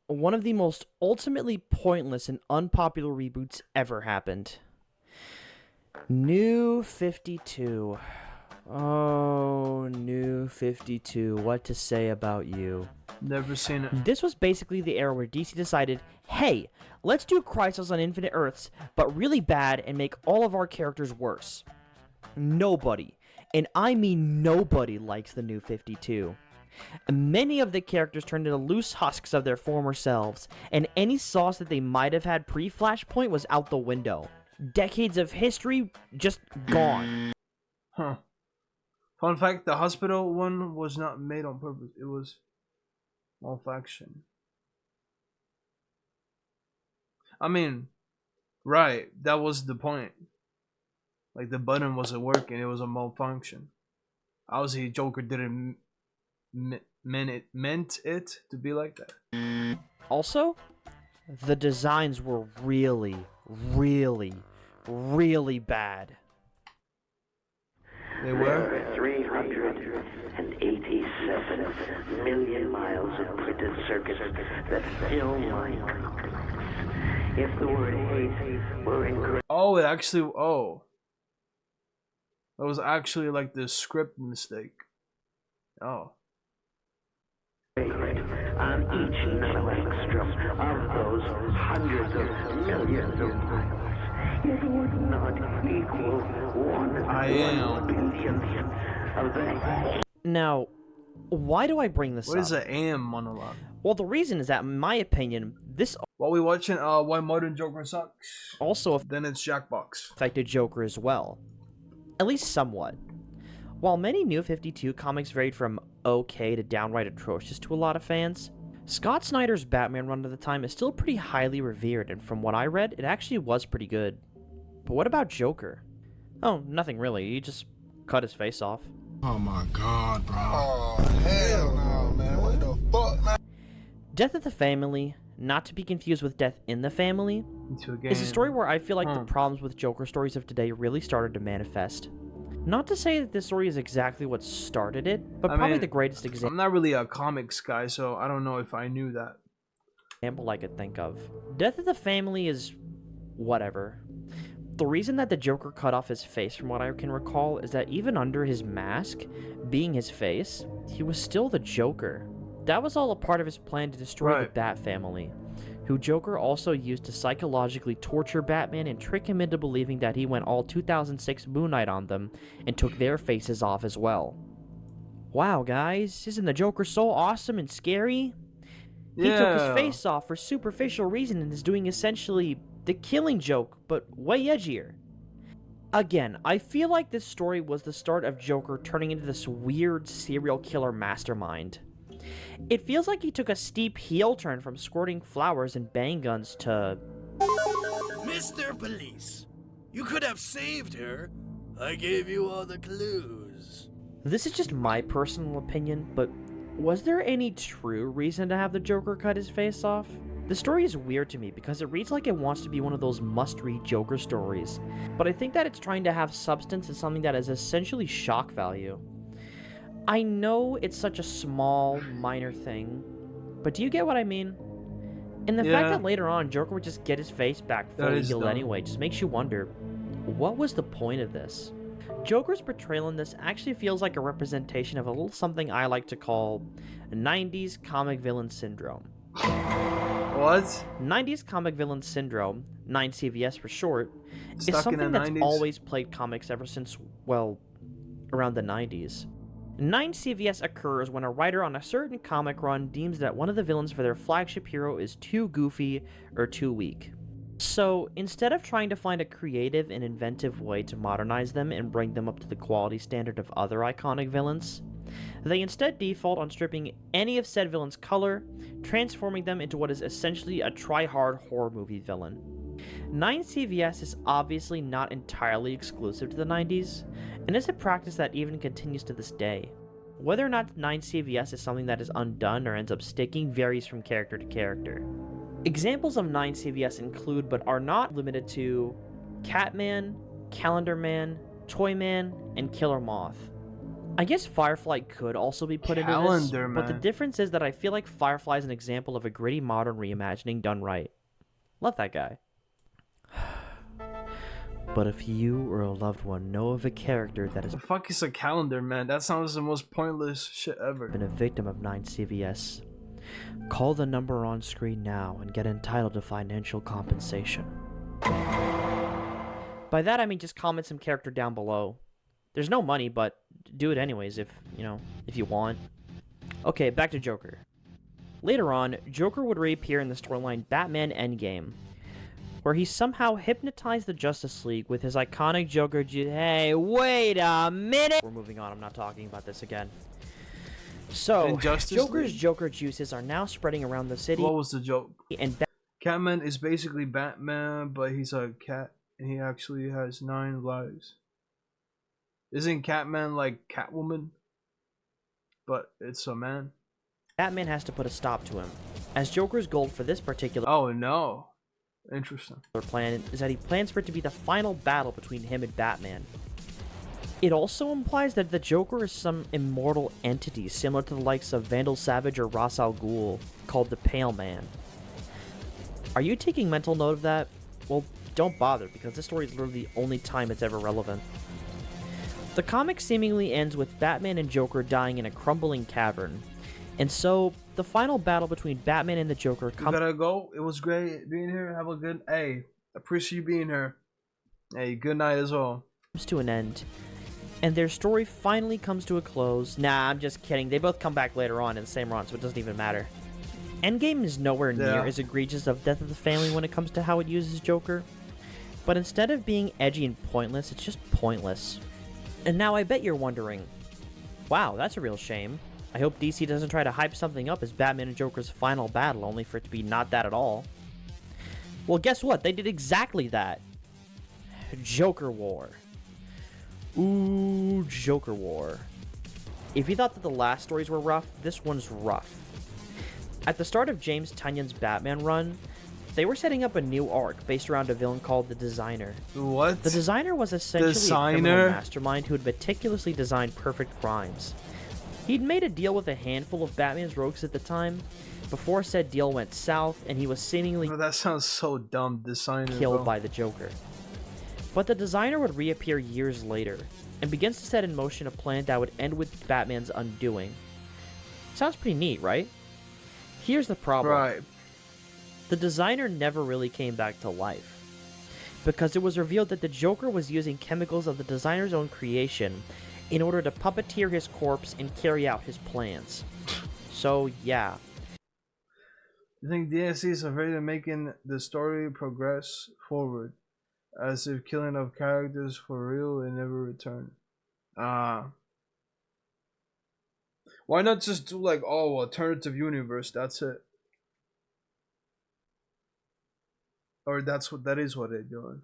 one of the most ultimately pointless and unpopular reboots ever happened. New 52. Oh, New 52. What to say about you? Never seen it. This was basically the era where DC decided, hey, let's do Crisis on Infinite Earths, but really bad and make all of our characters worse. Nobody, and I mean nobody, likes the New 52. Many of the characters turned into loose husks of their former selves, and any sauce that they might have had pre-Flashpoint was out the window. Decades of history just gone. Huh. Fun fact, the hospital one was not made on purpose. It was malfunction. I mean, right, that was the point. Like, the button wasn't working, it was a malfunction. Obviously, Joker didn't meant it to be like that. Also, the designs were really, really, really bad. They were? 387 million miles of printed circuits that fill my mind. If the word hate were incorrect. Oh, it actually. Oh. That was actually like the script mistake. Oh. On each nanoangstrom of those hundreds of millions of miles, it would not equal 1 billionth of the hate. Now, why do I bring this up? What is an AM monologue? Well, the reason is that, in my opinion, this... While we watching Why Modern Joker Sucks, also then it's Jackbox. Affected Joker as well. At least somewhat. While many New 52 comics varied from okay to downright atrocious to a lot of fans, Scott Snyder's Batman run at the time is still pretty highly revered, and from what I read, it actually was pretty good. But what about Joker? Oh, nothing really, he just cut his face off. Oh my god, bro. Oh, hell no, man. What the fuck, man? Death of the Family, not to be confused with Death in the Family, is a story where I feel like the problems with Joker stories of today really started to manifest. Not to say that this story is exactly what started it, but probably the greatest example. I'm not really a comics guy, so I don't know if I knew that. Example I could think of. Death of the Family is whatever. The reason that the Joker cut off his face, from what I can recall, is that even under his mask, being his face, he was still the Joker. That was all a part of his plan to destroy the Bat family, who Joker also used to psychologically torture Batman and trick him into believing that he went all 2006 Moon Knight on them and took their faces off as well. Wow, guys, isn't the Joker so awesome and scary? He took his face off for superficial reason and is doing essentially the Killing Joke, but way edgier. Again, I feel like this story was the start of Joker turning into this weird serial killer mastermind. It feels like he took a steep heel turn from squirting flowers and bang guns to... Mr. Police, you could have saved her. I gave you all the clues. This is just my personal opinion, but was there any true reason to have the Joker cut his face off? The story is weird to me because it reads like it wants to be one of those must-read Joker stories, but I think that it's trying to have substance and something that is essentially shock value. I know it's such a small, minor thing, but do you get what I mean? And the fact that later on, Joker would just get his face back fully healed anyway just makes you wonder, what was the point of this? Joker's portrayal in this actually feels like a representation of a little something I like to call 90s comic villain syndrome. What? 90s comic villain syndrome, 9CVS for short, Stuck is something that's 90s? always plagued comics ever since, well, around the 90s. 9CVS occurs when a writer on a certain comic run deems that one of the villains for their flagship hero is too goofy or too weak. So, instead of trying to find a creative and inventive way to modernize them and bring them up to the quality standard of other iconic villains, they instead default on stripping any of said villain's color, transforming them into what is essentially a try-hard horror movie villain. 9CVS is obviously not entirely exclusive to the 90s, and is a practice that even continues to this day. Whether or not 9CVS is something that is undone or ends up sticking varies from character to character. Examples of 9CVS include, but are not limited to, Catman, Calendar Man, Toyman, and Killer Moth. I guess Firefly could also be put into this, but the difference is that I feel like Firefly is an example of a gritty modern reimagining done right. Love that guy. But if you or a loved one know of a character that has... The fuck is a calendar, man? That sounds the most pointless shit ever. ...been a victim of 9CVS, call the number on screen now and get entitled to financial compensation. By that I mean just comment some character down below. There's no money, but do it anyways if you want. Okay, back to Joker. Later on, Joker would reappear in the storyline Batman Endgame, where he somehow hypnotized the Justice League with his iconic Joker Hey, wait a minute! We're moving on, I'm not talking about this again. So, Joker's Joker juices are now spreading around the city. What was the joke? And Catman is basically Batman, but he's a cat, and he actually has 9 lives. Isn't Catman like Catwoman? But it's a man. Batman has to put a stop to him, as Joker's goal for this particular Interesting. plan is that he plans for it to be the final battle between him and Batman. It also implies that the Joker is some immortal entity similar to the likes of Vandal Savage or Ra's al Ghul, called the Pale Man. Are you taking mental note of that? Well, don't bother, because this story is literally the only time it's ever relevant. The comic seemingly ends with Batman and Joker dying in a crumbling cavern, and so the final battle between Batman and the Joker You gotta go. It was great being here. Have a good... Hey, appreciate you being here. Hey, good night as well. Comes to an end, and their story finally comes to a close. Nah, I'm just kidding. They both come back later on in the same run, so it doesn't even matter. Endgame is nowhere near as egregious of Death of the Family when it comes to how it uses Joker, but instead of being edgy and pointless, it's just pointless. And now I bet you're wondering, wow, that's a real shame. I hope DC doesn't try to hype something up as Batman and Joker's final battle, only for it to be not that at all. Well, guess what? They did exactly that. Joker War. Ooh, Joker War. If you thought that the last stories were rough, this one's rough. At the start of James Tynions' Batman run, they were setting up a new arc based around a villain called the Designer. What? The Designer was essentially a criminal mastermind who had meticulously designed perfect crimes. He'd made a deal with a handful of Batman's rogues at the time, before said deal went south and he was seemingly that sounds so dumb, Designer, killed by the Joker. But the Designer would reappear years later, and begins to set in motion a plan that would end with Batman's undoing. Sounds pretty neat, right? Here's the problem. Right. The Designer never really came back to life, because it was revealed that the Joker was using chemicals of the Designer's own creation in order to puppeteer his corpse and carry out his plans. So, yeah. You think DSC is afraid of making the story progress forward, as if killing of characters for real and never return? Why not just do like, alternative universe, that's it? Or that is what they're doing.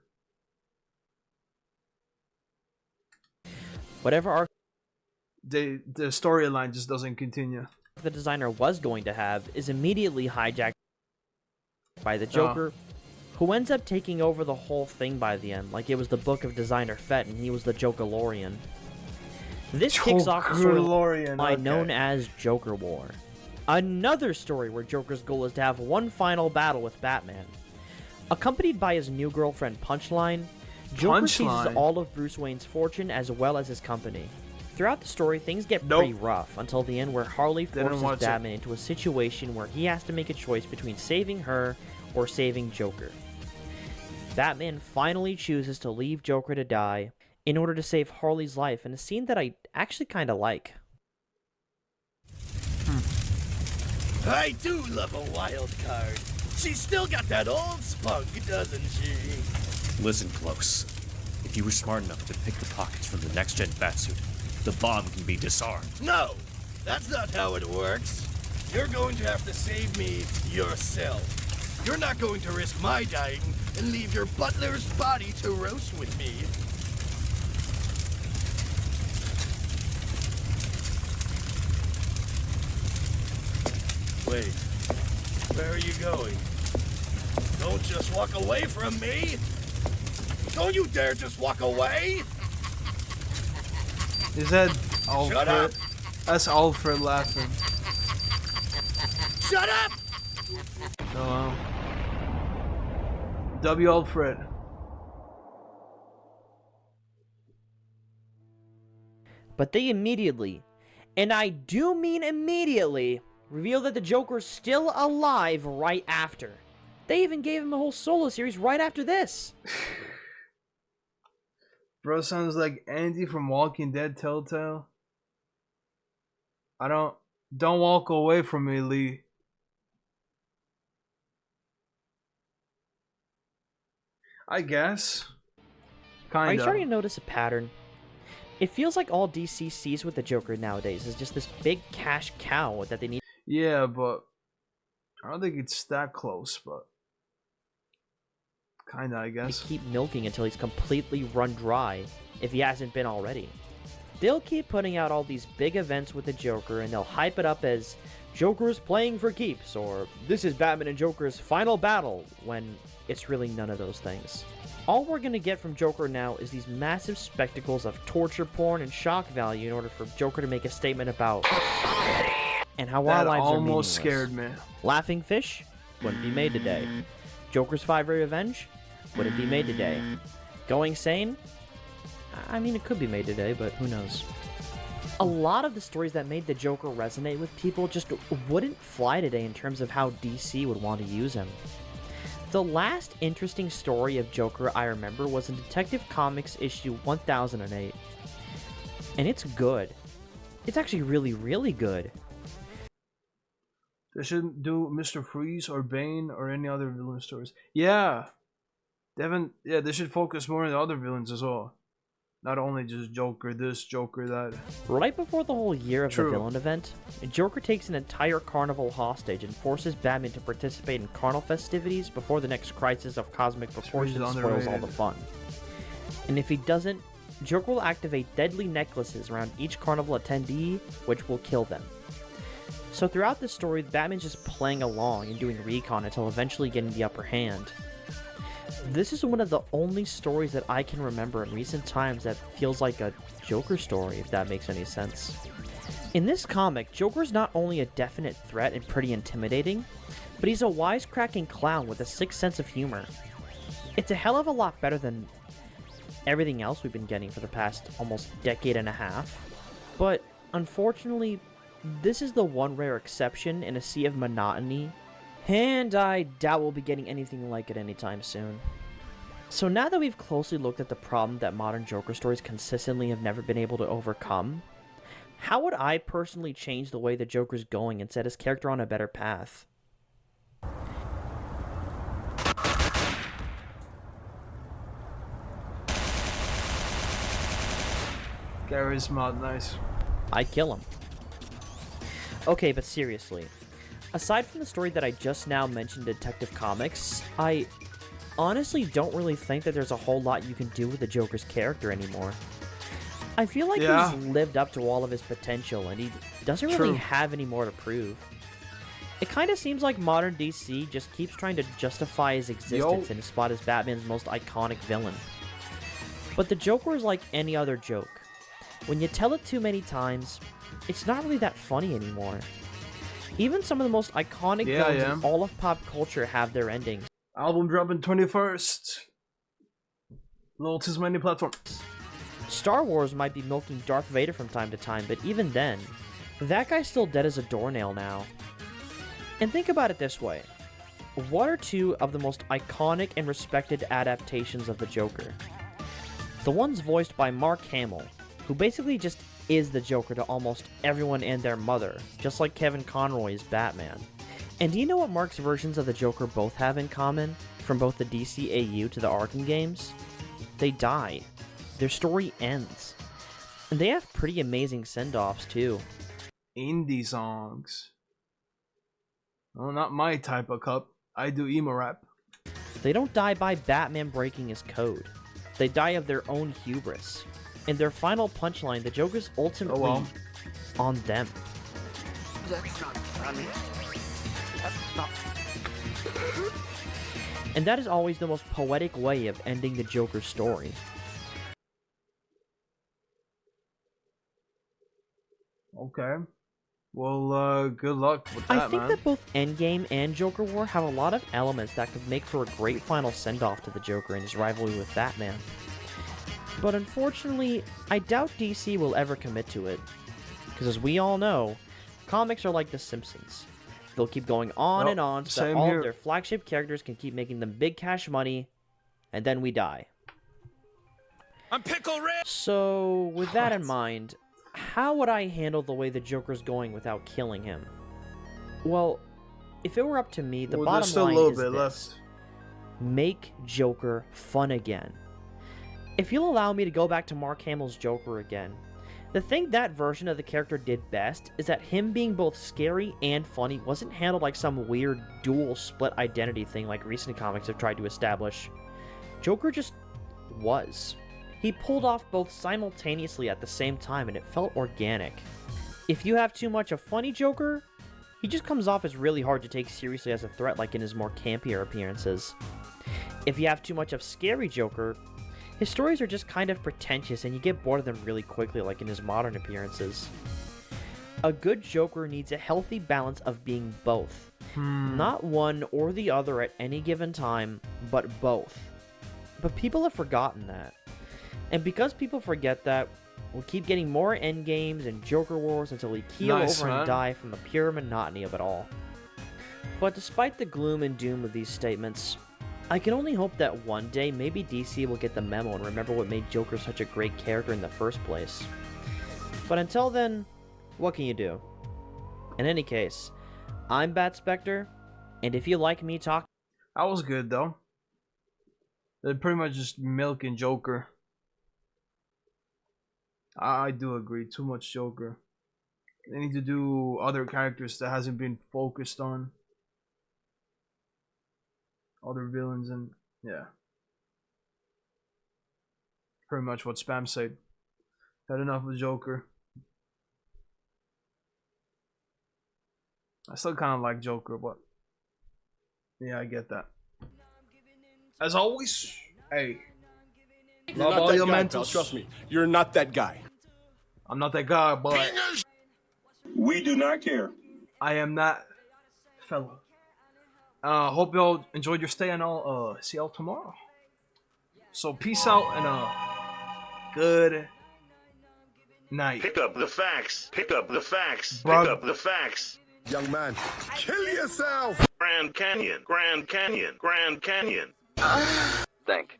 Whatever arc the storyline just doesn't continue. The Designer was going to have is immediately hijacked by the Joker, who ends up taking over the whole thing by the end, like it was the book of Designer Fett and he was the Jokerlorian. This kicks off the storyline known as Joker War. Another story where Joker's goal is to have one final battle with Batman. Accompanied by his new girlfriend Punchline, Joker seizes all of Bruce Wayne's fortune as well as his company. Throughout the story, things get pretty rough until the end, where Harley forces Batman into a situation where he has to make a choice between saving her or saving Joker. Batman finally chooses to leave Joker to die in order to save Harley's life, in a scene that I actually kind of like. I do love a wild card. She's still got that old spunk, doesn't she? Listen close. If you were smart enough to pick the pockets from the next-gen Batsuit, the bomb can be disarmed. No, that's not how it works. You're going to have to save me yourself. You're not going to risk my dying and leave your butler's body to roast with me. Wait, where are you going? Don't just walk away from me! Don't you dare just walk away! Is that Alfred? Shut up! That's Alfred laughing. Shut up! Oh wow. W. Alfred. But they immediately, and I do mean immediately, reveal that the Joker's still alive right after. They even gave him a whole solo series right after this. Bro sounds like Andy from Walking Dead Telltale. Don't walk away from me, Lee. I guess. Kinda. Are you starting to notice a pattern? It feels like all DC sees with the Joker nowadays is just this big cash cow that they need. Yeah, but I don't think it's that close, but Kinda, I guess. They keep milking until he's completely run dry, if he hasn't been already. They'll keep putting out all these big events with the Joker, and they'll hype it up as Joker's playing for keeps, or this is Batman and Joker's final battle, when it's really none of those things. All we're gonna get from Joker now is these massive spectacles of torture porn and shock value in order for Joker to make a statement about and how our That lives are meaningless. almost scared me. Laughing Fish wouldn't be made today. Joker's 5-Ray Revenge wouldn't be made today. Going Sane? I mean, it could be made today, but who knows. A lot of the stories that made the Joker resonate with people just wouldn't fly today in terms of how DC would want to use him. The last interesting story of Joker I remember was in Detective Comics issue 1008. And it's good. It's actually really, really good. They shouldn't do Mr. Freeze or Bane or any other villain stories. Yeah. They should focus more on the other villains as well. Not only just Joker this, Joker that. Right before the whole year of the villain event, Joker takes an entire carnival hostage and forces Batman to participate in carnival festivities before the next crisis of cosmic proportions spoils all the fun. And if he doesn't, Joker will activate deadly necklaces around each carnival attendee, which will kill them. So throughout the story, Batman's just playing along and doing recon until eventually getting the upper hand. This is one of the only stories that I can remember in recent times that feels like a Joker story, if that makes any sense. In this comic, Joker's not only a definite threat and pretty intimidating, but he's a wisecracking clown with a sick sense of humor. It's a hell of a lot better than everything else we've been getting for the past almost decade and a half. But unfortunately, this is the one rare exception in a sea of monotony, and I doubt we'll be getting anything like it anytime soon. So now that we've closely looked at the problem that modern Joker stories consistently have never been able to overcome, how would I personally change the way the Joker's going and set his character on a better path? Gary's mod, nice. I'd kill him. Okay, but seriously, aside from the story that I just now mentioned in Detective Comics, I honestly don't really think that there's a whole lot you can do with the Joker's character anymore. I feel like he's lived up to all of his potential, and he doesn't really have any more to prove. It kind of seems like modern DC just keeps trying to justify his existence in his spot as Batman's most iconic villain. But the Joker is like any other joke. When you tell it too many times, it's not really that funny anymore. Even some of the most iconic villains in all of pop culture have their endings. Album dropping 21st. Loyal to as many platforms. Star Wars might be milking Darth Vader from time to time, but even then, that guy's still dead as a doornail now. And think about it this way. What are two of the most iconic and respected adaptations of the Joker? The one's voiced by Mark Hamill, who basically just is the Joker to almost everyone and their mother, just like Kevin Conroy is Batman. And do you know what Mark's versions of the Joker both have in common, from both the DCAU to the Arkham games? They die. Their story ends. And they have pretty amazing send-offs, too. Indie songs. Well, not my type of cup. I do emo rap. They don't die by Batman breaking his code. They die of their own hubris. In their final punchline, the Joker's ultimately on them. That's not funny. That's not... And that is always the most poetic way of ending the Joker's story. Okay. Well, good luck with that, I think that both Endgame and Joker War have a lot of elements that could make for a great final send-off to the Joker and his rivalry with Batman. But unfortunately, I doubt DC will ever commit to it. Because as we all know, comics are like The Simpsons. They'll keep going on and on so that all of their flagship characters can keep making them big cash money, and then we die. I'm Pickle Rick! So, with that in mind, how would I handle the way the Joker's going without killing him? Well, if it were up to me, the bottom line is this. Make Joker fun again. If you'll allow me to go back to Mark Hamill's Joker again, the thing that version of the character did best is that him being both scary and funny wasn't handled like some weird dual split identity thing like recent comics have tried to establish. Joker just was. He pulled off both simultaneously at the same time, and it felt organic. If you have too much of funny Joker, he just comes off as really hard to take seriously as a threat, like in his more campier appearances. If you have too much of scary Joker, his stories are just kind of pretentious and you get bored of them really quickly, like in his modern appearances. A good Joker needs a healthy balance of being both. Not one or the other at any given time, but both. But people have forgotten that. And because people forget that, we'll keep getting more endgames and Joker Wars until we keel over and die from the pure monotony of it all. But despite the gloom and doom of these statements, I can only hope that one day maybe DC will get the memo and remember what made Joker such a great character in the first place. But until then, what can you do? In any case, I'm Bat Spectre, and if you like me talking... That was good though. They're pretty much just milking Joker. I do agree, too much Joker. They need to do other characters that hasn't been focused on. Other villains and yeah. Pretty much what Spam said. Had enough of Joker. I still kind of like Joker, but yeah, I get that. As always, hey. You're not that guy, pal. Trust me. You're not that guy. I'm not that guy, but we do not care. I am that fellow. Hope y'all enjoyed your stay, and I'll see y'all tomorrow. So peace out and good night. Pick up the facts. Pick up the facts. Bruh. Pick up the facts. Young man, kill yourself. Grand Canyon. Grand Canyon. Grand Canyon. Think.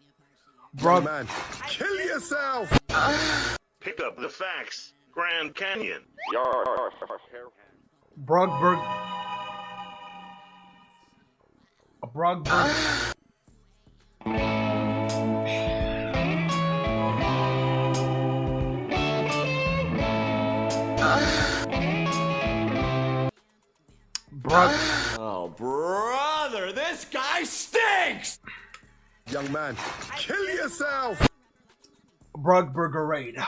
Bruh. Young man, kill yourself. Pick up the facts. Grand Canyon. Brogberg. A Brogberg. Oh, brother, this guy stinks! Young man, kill yourself! Brogbergerade.